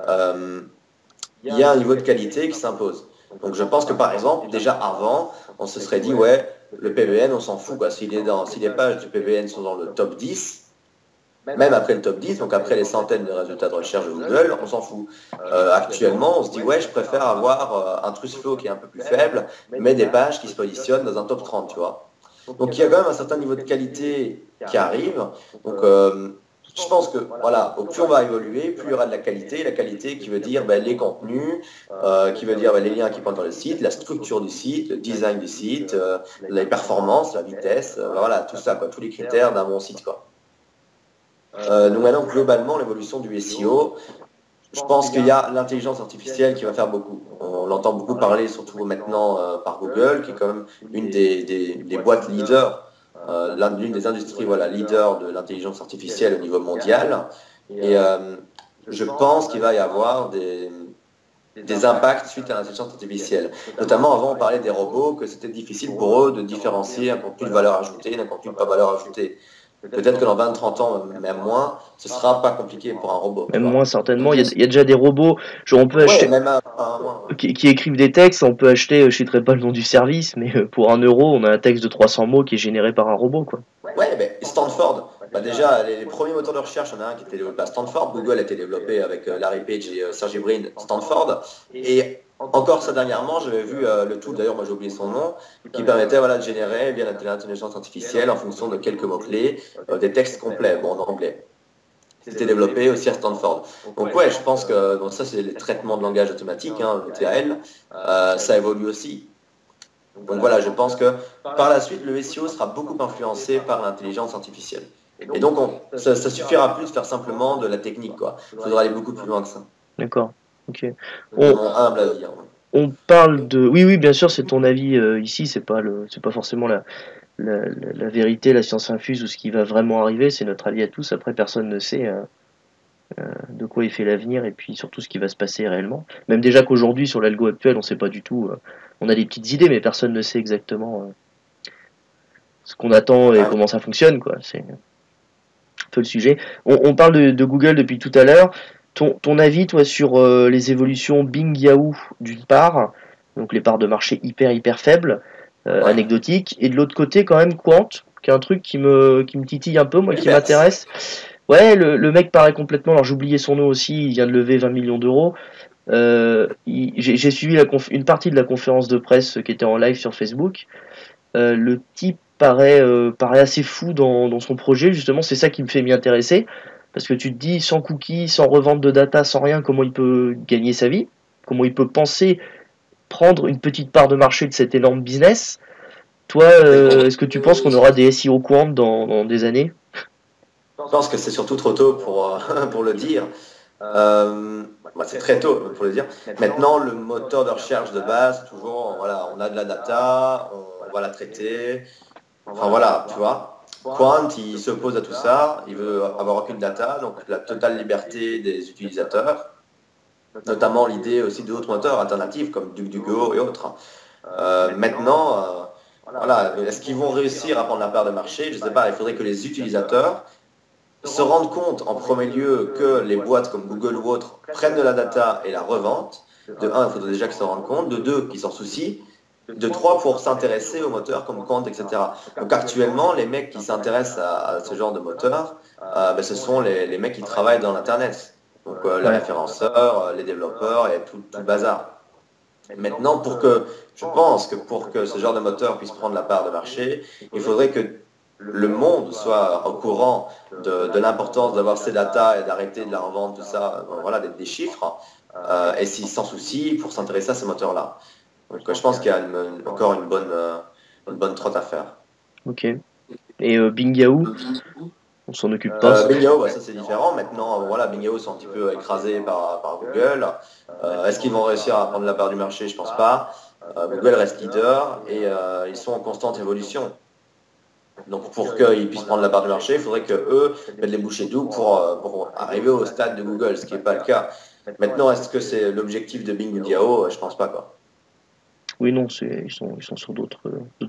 Euh, il y a un niveau de qualité qui s'impose. Donc je pense que par exemple, déjà avant, on se serait dit, ouais, le PBN, on s'en fout, quoi. Si les pages du PBN sont dans le top 10, même après le top 10, donc après les centaines de résultats de recherche de Google, on s'en fout. Actuellement, on se dit, ouais, je préfère avoir un TruthFlow qui est un peu plus faible, mais des pages qui se positionnent dans un top 30, tu vois. Donc il y a quand même un certain niveau de qualité qui arrive. Donc je pense que voilà, au plus on va évoluer, plus il y aura de la qualité. La qualité qui veut dire les contenus, qui veut dire les liens qui pointent dans le site, la structure du site, le design du site, les performances, la vitesse, voilà, tout ça, quoi, tous les critères d'un bon site, quoi. Donc maintenant, globalement, l'évolution du SEO, je pense qu'il y a l'intelligence artificielle qui va faire beaucoup. On l'entend beaucoup parler, surtout maintenant par Google, qui est quand même une des boîtes leaders, l'une des industries leaders de l'intelligence artificielle au niveau mondial. Et je pense qu'il va y avoir des impacts suite à l'intelligence artificielle. Notamment, avant, on parlait des robots, que c'était difficile pour eux de différencier un contenu de valeur ajoutée d'un contenu de pas valeur ajoutée. Peut-être que dans 20-30 ans, même moins, ce sera pas compliqué pour un robot. Même moins certainement. Il y a déjà des robots, genre on peut acheter, même moins. qui écrivent des textes. On peut acheter, je citerai pas le nom du service, mais pour 1 euro, on a un texte de 300 mots qui est généré par un robot, quoi. Ouais, mais Stanford, déjà, les premiers moteurs de recherche, il y en a un qui était développé à Stanford. Google a été développé avec Larry Page et Sergey Brin, Stanford. Et encore ça dernièrement, j'avais vu le tool, d'ailleurs moi j'ai oublié son nom, qui permettait de générer via l'intelligence artificielle en fonction de quelques mots-clés des textes complets, en anglais. C'était développé aussi à Stanford. Donc ouais, je pense que ça c'est les traitements de langage automatique, le TAL, ça évolue aussi. Donc voilà, je pense que par la suite, le SEO sera beaucoup influencé par l'intelligence artificielle. Et donc, ça suffira plus de faire simplement de la technique, quoi. Il faudra aller beaucoup plus loin que ça. D'accord. Ok. De mon humble avis. On parle de. Oui, oui, bien sûr, c'est ton avis ici. C'est pas forcément la vérité, la science infuse ou ce qui va vraiment arriver. C'est notre avis à tous. Après, personne ne sait de quoi il fait l'avenir et puis surtout ce qui va se passer réellement. Même déjà qu'aujourd'hui, sur l'algo actuel, on sait pas du tout. On a des petites idées, mais personne ne sait exactement ce qu'on attend et comment ça fonctionne, quoi. C'est un peu le sujet. On parle de Google depuis tout à l'heure. Ton avis, toi, sur les évolutions Bing Yahoo d'une part, donc les parts de marché hyper faibles, anecdotiques, et de l'autre côté, quand même, Quant, qui est un truc qui me titille un peu, moi, qui m'intéresse. Ouais, le mec paraît complètement. Alors, j'ai oublié son nom aussi, il vient de lever 20 millions d'euros. J'ai suivi une partie de la conférence de presse qui était en live sur Facebook. Le type paraît assez fou dans son projet, justement, c'est ça qui me fait m'y intéresser. Parce que tu te dis, sans cookies, sans revente de data, sans rien, comment il peut gagner sa vie? Comment il peut penser prendre une petite part de marché de cet énorme business? Toi, est-ce que tu penses qu'on aura des SEO quant dans des années? Je pense que c'est surtout trop tôt pour le dire. C'est très tôt pour le dire. Maintenant, le moteur de recherche de base, toujours, voilà, on a de la data, on va la traiter. Enfin voilà, tu vois. Quant, il s'oppose à tout ça, il veut avoir aucune data, donc la totale liberté des utilisateurs, notamment l'idée aussi d'autres moteurs alternatifs comme DuckDuckGo et autres. Maintenant, voilà, est-ce qu'ils vont réussir à prendre la part de marché? Je ne sais pas, il faudrait que les utilisateurs se rendent compte en premier lieu que les boîtes comme Google ou autres prennent de la data et la revendent. De un, il faudrait déjà qu'ils s'en rendent compte. De deux, qu'ils s'en soucient. De trois, pour s'intéresser aux moteurs comme Quant, etc. Donc actuellement, les mecs qui s'intéressent à ce genre de moteur, ce sont les mecs qui travaillent dans l'Internet. Donc les référenceurs, les développeurs et tout le bazar. Maintenant, je pense que pour que ce genre de moteur puisse prendre la part de marché, il faudrait que le monde soit au courant de l'importance d'avoir ces datas et d'arrêter de la revendre, tout ça, voilà, des chiffres, et s'ils s'en soucient pour s'intéresser à ces moteurs-là. Donc je pense qu'il y a encore une bonne trotte à faire. Ok. Et Bing Yahoo, on s'en occupe pas. Bing Yahoo, ça c'est différent. Maintenant, voilà, Bing Yahoo sont un petit peu écrasés par Google. Est-ce qu'ils vont réussir à prendre la part du marché? Je pense pas. Google reste leader et ils sont en constante évolution. Donc pour qu'ils puissent prendre la part du marché, il faudrait qu'eux mettent les bouchées doubles pour arriver au stade de Google, ce qui n'est pas le cas. Maintenant, est-ce que c'est l'objectif de Bing ou Yahoo? Je pense pas, quoi. Oui, non, ils sont sur d'autres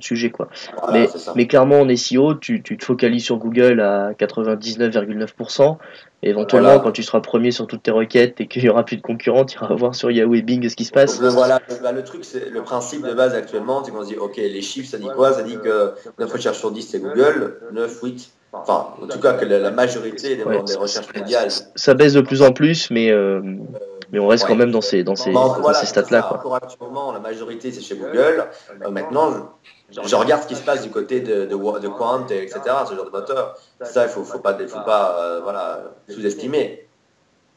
sujets, quoi. Voilà, c'est ça. Mais clairement, en SEO, tu te focalises sur Google à 99,9%. Et éventuellement, quand Voilà. tu seras premier sur toutes tes requêtes et qu'il y aura plus de concurrents, tu iras voir sur Yahoo et Bing ce qui se passe. Donc voilà, le truc, c'est le principe de base actuellement, c'est qu'on se dit, ok, les chiffres, ça dit quoi? Ça dit que 9 recherches sur 10 c'est Google, 9, 8. Enfin, en tout cas, que la majorité Ouais, des recherches mondiales. ça baisse de plus en plus, mais on reste quand Ouais. même Bon, dans voilà, ces c'est stats-là, ça. quoi. Encore actuellement, la majorité, c'est chez Google. Maintenant, je regarde ce qui se passe du côté de Quant, et etc., ce genre de moteur. Ça, faut pas voilà, sous-estimer.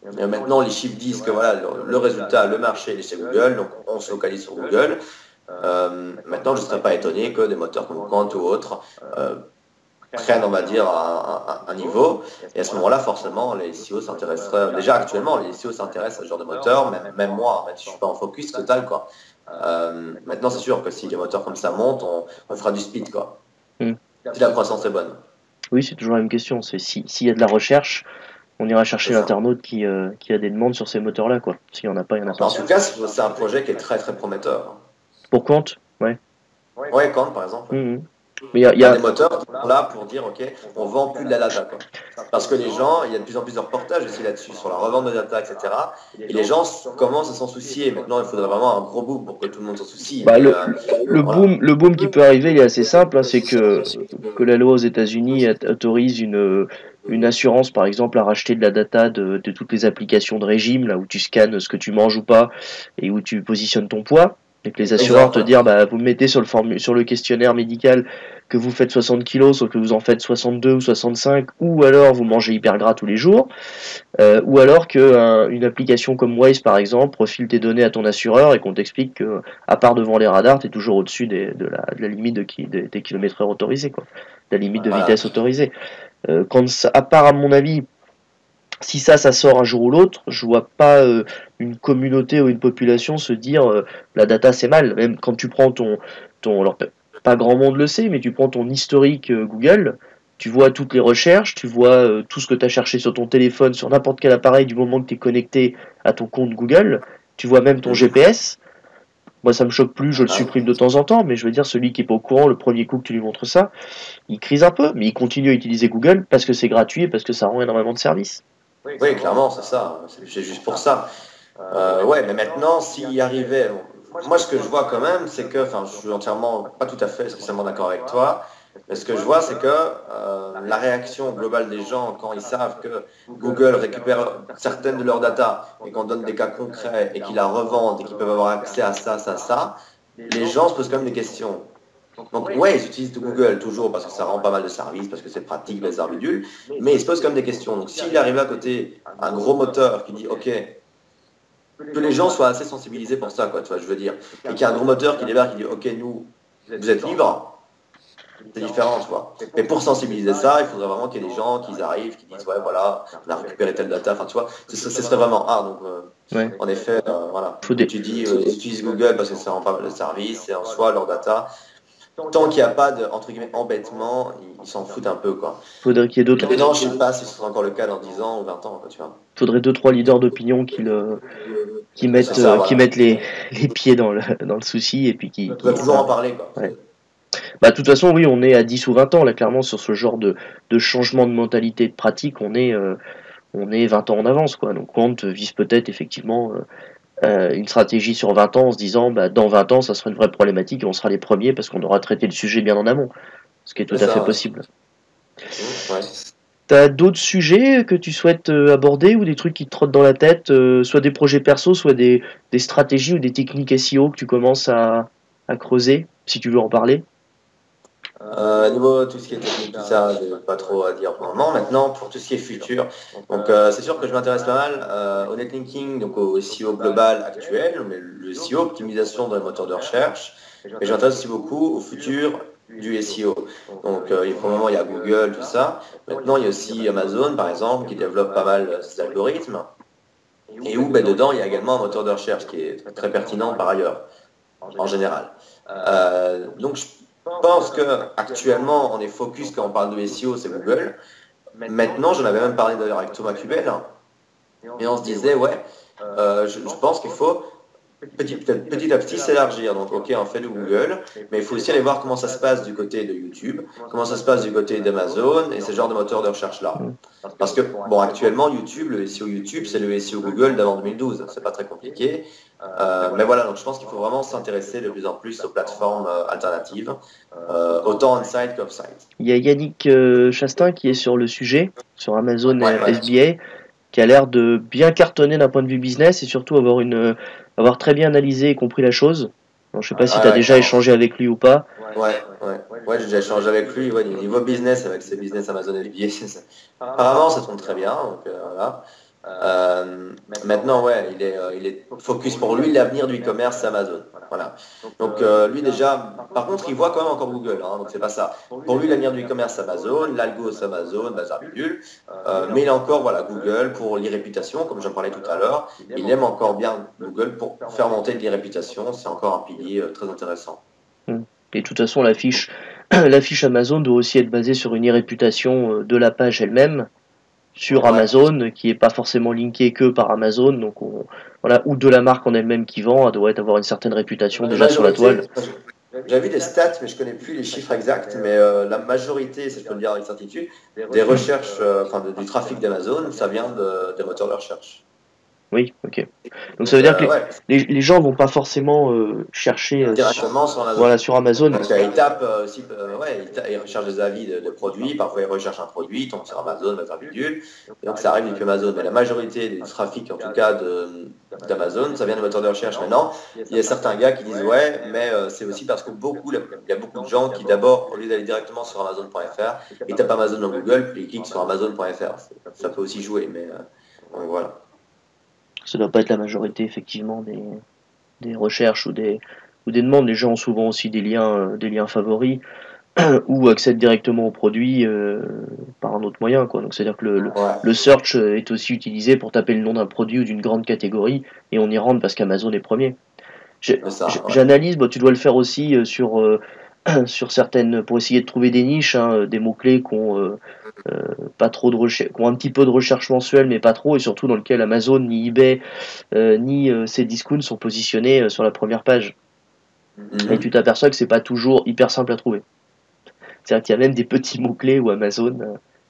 Maintenant, les chiffres disent que voilà, le résultat, le marché, il est chez Google, donc on se localise sur Google. Maintenant, je ne serais pas étonné que des moteurs comme Quant ou autres prennent, on va dire, un niveau. Et à ce moment-là, forcément, les SEO s'intéresseraient. Déjà, actuellement, les SEO s'intéressent à ce genre de moteur, même moi, même si je ne suis pas en focus total, quoi. Maintenant, c'est sûr que si les moteurs comme ça montent, on fera du speed, quoi. Hmm. Si la croissance est bonne. Oui, c'est toujours la même question. C'est s'il y a de la recherche, on ira chercher C'est ça. l'internaute qui a des demandes sur ces moteurs-là, quoi. S'il n'y en a pas, il n'y en a pas. En tout cas, c'est un projet qui est très, très prometteur. Pour compte, ouais. Ouais, Quant, par exemple. Mhm. Mais Il y a des moteurs qui sont là pour dire, OK, on vend plus de la data, quoi. Parce que les gens, il y a de plus en plus de reportages aussi là-dessus, sur la revente de data, etc. Et les gens commencent à s'en soucier. Maintenant, il faudrait vraiment un gros boom pour que tout le monde s'en soucie. bah, Mais voilà. le boom qui peut arriver, il est assez simple, hein, c'est que la loi aux États-Unis autorise une assurance, par exemple, à racheter de la data de toutes les applications de régime, là où tu scannes ce que tu manges ou pas, et où tu positionnes ton poids. Et que les assureurs te Exemple. disent, bah, vous mettez sur le questionnaire médical que vous faites 60 kilos, sauf que vous en faites 62 ou 65, ou alors vous mangez hyper gras tous les jours. Ou alors que une application comme Waze par exemple refile tes données à ton assureur et qu'on t'explique que à part devant les radars, tu es toujours au-dessus de la limite des kilomètres heure autorisés, quoi, de la limite de Voilà. vitesse autorisée. À part à mon avis, si ça sort un jour ou l'autre, je vois pas une communauté ou une population se dire la data c'est mal. Même quand tu prends alors pas grand monde le sait, mais tu prends ton historique Google, tu vois toutes les recherches, tu vois tout ce que tu as cherché sur ton téléphone, sur n'importe quel appareil du moment que tu es connecté à ton compte Google, tu vois même ton GPS. Moi ça me choque plus, je le supprime de temps en temps, mais je veux dire celui qui est pas au courant, le premier coup que tu lui montres ça, il crise un peu, mais il continue à utiliser Google parce que c'est gratuit et parce que ça rend énormément de services. Oui, clairement, c'est ça. C'est juste pour ça. Ouais, mais maintenant, s'il y arrivait, moi ce que je vois quand même, c'est que, enfin, je suis entièrement, pas tout à fait spécialement d'accord avec toi, mais ce que je vois, c'est que la réaction globale des gens quand ils savent que Google récupère certaines de leurs data et qu'on donne des cas concrets et qu'ils la revendent et qu'ils peuvent avoir accès à ça, les gens se posent quand même des questions. Donc, ouais, ils utilisent Google toujours parce que ça rend pas mal de services, parce que c'est pratique, les bidules, mais ils se posent quand même des questions. Donc, s'il arrive à côté un gros moteur qui dit, OK, que les gens soient assez sensibilisés pour ça, quoi, tu vois, je veux dire. Et qu'il y a un gros moteur qui débarque, qui dit, OK, nous, vous êtes libres, c'est différent, tu vois. Mais pour sensibiliser ça, il faudrait vraiment qu'il y ait des gens qui arrivent, qui disent, ouais, voilà, on a récupéré telle data, enfin, tu vois, ce serait vraiment hard. Donc, Ouais. en effet, voilà, Faut comme des, tu dis, ils utilisent Google parce que ça rend pas mal de services, et en soi, leur data, tant qu'il n'y a pas de, entre guillemets, embêtement, ils s'en foutent un peu, quoi. Faudrait qu'il y ait Maintenant, je ne sais pas si ce sera encore le cas dans 10 ans ou 20 ans, quoi, tu vois. faudrait deux, trois leaders d'opinion C'est ça, qui voilà. mettent les pieds dans le souci et puis On doit toujours en parler, quoi. ouais. Bah, de toute façon, oui, on est à 10 ou 20 ans, là, clairement, sur ce genre de changement de mentalité de pratique, on est 20 ans en avance, quoi. Donc, Quant vise peut-être, effectivement, une stratégie sur 20 ans en se disant, bah, dans 20 ans, ça sera une vraie problématique et on sera les premiers parce qu'on aura traité le sujet bien en amont. Ce qui est tout C'est à fait ça, ouais. possible. Ouais. T'as d'autres sujets que tu souhaites aborder ou des trucs qui te trottent dans la tête, soit des projets perso, soit des stratégies ou des techniques SEO que tu commences à creuser, si tu veux en parler? Niveau tout ce qui est technique, tout ça, j'ai pas trop à dire pour le moment. Maintenant, pour tout ce qui est futur, donc c'est sûr que je m'intéresse pas mal au netlinking, donc au SEO global actuel, mais le SEO, optimisation dans les moteurs de recherche. Et je m'intéresse aussi beaucoup au futur du SEO. Donc pour le moment, il y a Google, tout ça. Maintenant, il y a aussi Amazon, par exemple, qui développe pas mal ses algorithmes. Et où, ben, dedans, il y a également un moteur de recherche qui est très pertinent par ailleurs, en général. Donc, je pense que actuellement, on est focus quand on parle de SEO, c'est Google. Maintenant, j'en avais même parlé d'ailleurs avec Thomas Cubel, et on se disait, ouais, je pense qu'il faut petit à petit s'élargir. Donc, ok, on fait du Google, mais il faut aussi aller voir comment ça se passe du côté de YouTube, comment ça se passe du côté d'Amazon et ce genre de moteur de recherche-là. Parce que, bon, actuellement, YouTube, le SEO YouTube, c'est le SEO Google d'avant 2012. C'est pas très compliqué. Mais voilà, donc je pense qu'il faut vraiment s'intéresser de plus en plus aux plateformes alternatives, autant on-site qu'off-site. Il y a Yannick Chastain qui est sur le sujet, sur Amazon Ouais, ouais. FBA, qui a l'air de bien cartonner d'un point de vue business et surtout avoir très bien analysé et compris la chose. Alors, je sais pas si tu as Ouais, déjà clairement. échangé avec lui ou pas. Ouais, j'ai déjà échangé avec lui. Ouais, niveau business, avec ses business Amazon FBA, apparemment, ça tourne très bien. Donc, voilà. Maintenant, ouais, il est focus pour lui, l'avenir du e-commerce, c'est Amazon. Voilà. Donc, lui, déjà, par contre, il voit quand même encore Google, hein, donc c'est pas ça. Pour lui, l'avenir du e-commerce, c'est Amazon, l'algo, c'est Amazon, bazar bidule. Mais il a encore, voilà, Google pour l'e-réputation, comme j'en parlais tout à l'heure. Il aime encore bien Google pour faire monter de l'e-réputation. C'est encore un pilier très intéressant. Et de toute façon, l'affiche Amazon doit aussi être basée sur une e-réputation de la page elle-même, sur Ouais. Amazon, qui est pas forcément linkée que par Amazon, donc voilà, ou de la marque en elle-même qui vend, elle doit avoir une certaine réputation La déjà sur la toile. majorité, j'avais vu des stats, mais je connais plus les chiffres exacts, mais la majorité, si je peux le dire avec certitude, des recherches, du trafic d'Amazon, ça vient des moteurs de recherche. Oui, ok. Donc ça Donc, veut dire que ouais, les gens vont pas forcément chercher directement sur Amazon. voilà, sur Amazon. Donc, ils tapent aussi, ouais, ils recherchent des avis de produits, parfois ils recherchent un produit, ils tombent sur Amazon, bazar bidule, et donc ça arrive depuis Amazon. Mais la majorité du trafic, en tout cas d'Amazon, ça vient des moteurs de recherche. Maintenant, il y a certains gars qui disent ouais, mais c'est aussi parce que il y a beaucoup de gens qui d'abord, au lieu d'aller directement sur Amazon.fr, ils tapent Amazon dans Google, puis ils cliquent sur Amazon.fr. Ça peut aussi jouer, mais donc voilà. Ça doit pas être la majorité effectivement des recherches ou des demandes. Les gens ont souvent aussi des liens favoris ou accèdent directement au produit par un autre moyen, quoi. Donc c'est-à-dire que Ouais, le search est aussi utilisé pour taper le nom d'un produit ou d'une grande catégorie et on y rentre parce qu'Amazon est premier. c'est ça, ouais. J'analyse, bah, tu dois le faire aussi sur certaines, pour essayer de trouver des niches, hein, des mots-clés qui ont pas trop de recherche, qui ont un petit peu de recherche mensuelle, mais pas trop, et surtout dans lequel Amazon, ni eBay, ni Cdiscount sont positionnés sur la première page. Et tu Mhm. t'aperçois que c'est pas toujours hyper simple à trouver. C'est-à-dire qu'il y a même des petits mots-clés où Amazon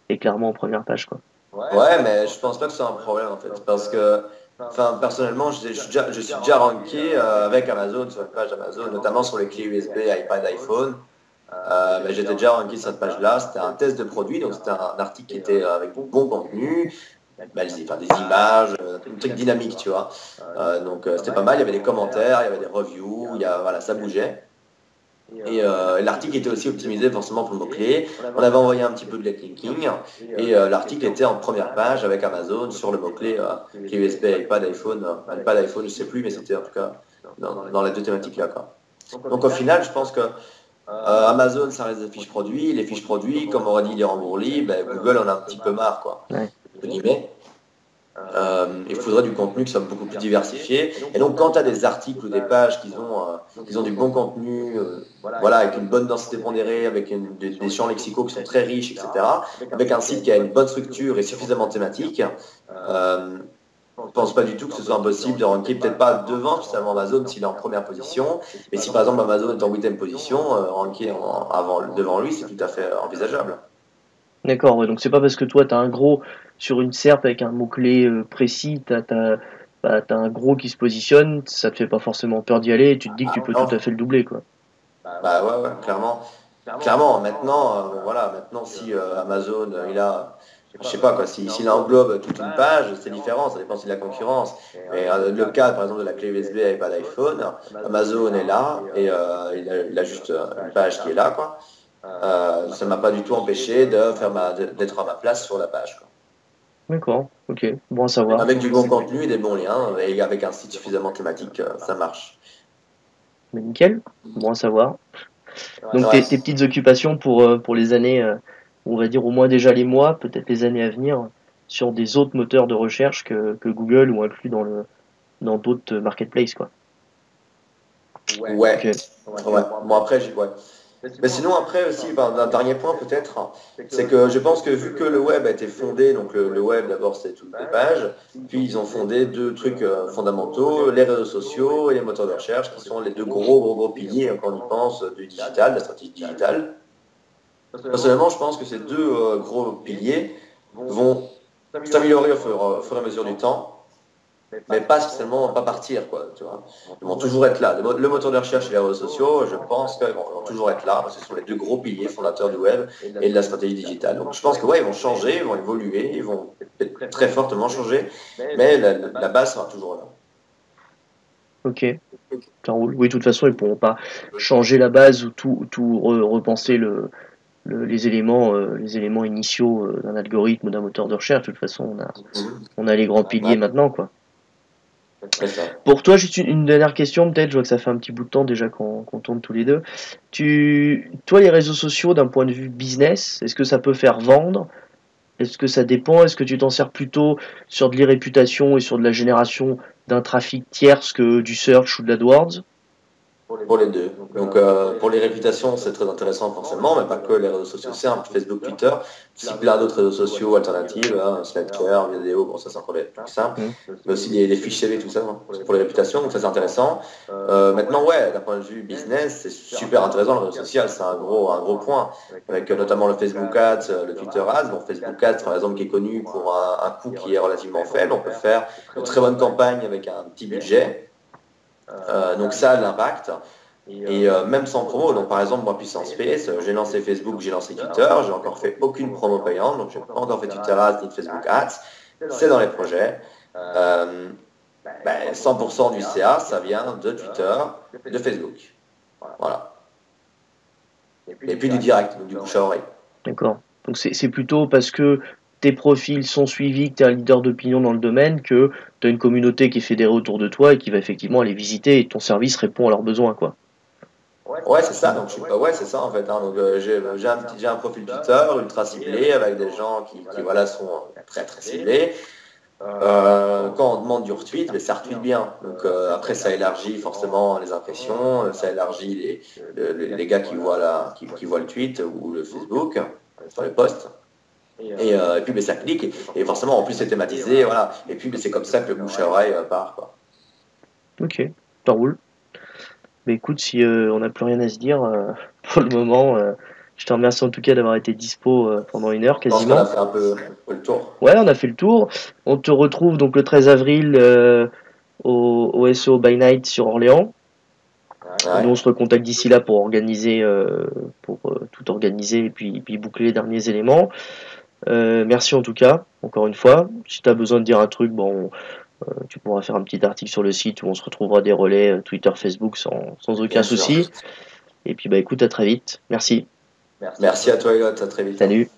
est clairement en première page, quoi. Ouais, mais je pense pas que c'est un problème en fait, parce que, personnellement, je suis déjà ranké avec Amazon sur une page Amazon, notamment sur les clés USB, iPad, iPhone. Mais j'étais déjà ranké sur cette page-là. C'était un test de produit, donc c'était un article qui était avec du bon contenu, des images, un truc dynamique, tu vois. Donc c'était pas mal. Il y avait des commentaires, il y avait des reviews, voilà, ça bougeait. Et l'article était aussi optimisé forcément pour le mot-clé. On avait envoyé un petit peu de linking et l'article était en première page avec Amazon sur le mot-clé clé USB, iPad, iPhone, je sais plus, mais c'était en tout cas dans les deux thématiques là, quoi. Donc au final, je pense que Amazon, ça reste des fiches produits. Les fiches produits, comme aurait dit Laurent Bourli, ben, Google en a un petit peu marre, quoi. Ouais. Entre guillemets. Il faudrait du contenu qui soit beaucoup plus diversifié. Et donc, quand tu as des articles ou des pages qui ont du bon contenu, voilà, avec une bonne densité pondérée, avec des champs lexicaux qui sont très riches, etc., avec un site qui a une bonne structure et suffisamment thématique, je ne pense pas du tout que ce soit impossible de ranker, peut-être pas devant spécialement Amazon s'il est en première position, mais si par exemple Amazon est en huitième position, ranker devant lui, c'est tout à fait envisageable. D'accord, ouais, donc c'est pas parce que toi, tu as un gros sur une SERP avec un mot-clé précis, t'as un gros qui se positionne, ça te fait pas forcément peur d'y aller et tu te dis que tu peux tout Non, à fait le doubler, quoi. bah ouais, clairement. Clairement, maintenant, voilà, maintenant si Amazon, il a, je sais pas quoi, s'il englobe toute une page, c'est différent, ça dépend aussi de la concurrence. Mais le cas, par exemple, de la clé USB et pas d'iPhone, Amazon est là et il a juste une page qui est là, quoi. Ça ne m'a pas du tout empêché d'être à ma place sur la page, quoi. D'accord, ok, bon à savoir. Avec du bon contenu et des bons liens, et avec un site suffisamment thématique, ça marche. Mais nickel, bon à savoir. Donc Ouais. tes petites occupations pour les années, on va dire au moins déjà les mois, peut-être les années à venir, sur des autres moteurs de recherche que Google ou inclus dans d'autres marketplaces, quoi. Ouais, Ok. ouais. Bon après, ouais. Mais sinon, après aussi, un dernier point peut-être, c'est que je pense que vu que le web a été fondé, donc le web d'abord c'était toutes les pages, puis ils ont fondé deux trucs fondamentaux, les réseaux sociaux et les moteurs de recherche, qui sont les deux gros piliers, quand on y pense, du digital, de la stratégie digitale. Personnellement, je pense que ces deux gros piliers vont s'améliorer au fur et à mesure du temps, mais pas spécialement pas partir, quoi, tu vois. Ils vont toujours être là. Le moteur de recherche et les réseaux sociaux, je pense qu'ils vont toujours être là, parce que ce sont les deux gros piliers fondateurs du web et de la stratégie digitale. Donc je pense que ouais, ils vont changer, ils vont évoluer, ils vont très fortement changer, mais la base sera toujours là. Ok, ça roule. Oui, de toute façon, ils pourront pas changer la base ou repenser les éléments initiaux d'un algorithme ou d'un moteur de recherche. De toute façon, on a les grands piliers maintenant, quoi. C'est ça. Pour toi, juste une dernière question, peut-être. Je vois que ça fait un petit bout de temps déjà qu'on tourne tous les deux. Toi, les réseaux sociaux, d'un point de vue business, est-ce que ça peut faire vendre? Est-ce que ça dépend? Est-ce que tu t'en sers plutôt sur de l'irréputation et sur de la génération d'un trafic tierce que du search ou de l'AdWords? Pour les deux. Donc pour les réputations, c'est très intéressant forcément, mais pas que les réseaux sociaux simples, Facebook, Twitter, aussi plein d'autres réseaux sociaux alternatifs, Slacker, vidéo, bon ça c'est encore des trucs simples, mais aussi les fiches CV, tout ça, hein, pour les réputations, donc ça c'est intéressant. Maintenant, ouais, d'un point de vue business, c'est super intéressant le réseau social, c'est un gros point, avec notamment le Facebook Ads, le Twitter Ads. Bon, Facebook Ads, par exemple, qui est connu pour un coût qui est relativement faible, on peut faire de très bonnes campagnes avec un petit budget. Donc ça a de l'impact. Et même sans promo, donc par exemple moi Puissance Space, j'ai lancé Facebook, j'ai lancé Twitter, j'ai encore fait aucune promo payante, donc j'ai pas encore fait Twitter Ads ni de Facebook Ads, c'est dans les projets. 100% du CA, ça vient de Twitter, de Facebook. Voilà. Et puis du direct, donc du bouche à oreille. D'accord. Donc c'est plutôt parce que tes profils sont suivis, que tu es un leader d'opinion dans le domaine, que tu as une communauté qui est fédérée autour de toi et qui va effectivement aller visiter et ton service répond à leurs besoins, quoi. Ouais, c'est ça. Donc, ouais, c'est ça en fait. Donc, j'ai un profil Twitter ultra ciblé avec des gens qui voilà, sont très ciblés. Quand on demande du retweet, mais ça retweet bien. Donc après, ça élargit forcément les impressions, ça élargit les gars qui voient le tweet ou le Facebook sur les posts. Et puis ça clique et forcément en plus c'est thématisé, voilà. Et puis c'est comme ça que le bouche à oreille part, quoi. Ok, ça roule. Mais écoute, si on n'a plus rien à se dire pour le moment, je te remercie en tout cas d'avoir été dispo pendant une heure Je pense qu'on quasiment. a fait un peu le tour. Ouais, on a fait le tour. On te retrouve donc le 13 avril au SEO by Night sur Orléans. Ouais. Nous, on se recontacte d'ici là pour organiser, tout organiser et puis boucler les derniers éléments. Merci en tout cas, encore une fois. Si tu as besoin de dire un truc, bon, tu pourras faire un petit article sur le site où on se retrouvera des relais Twitter, Facebook sans aucun souci. Et puis bah écoute, à très vite. Merci. Merci à toi Elliot, à très vite. Salut.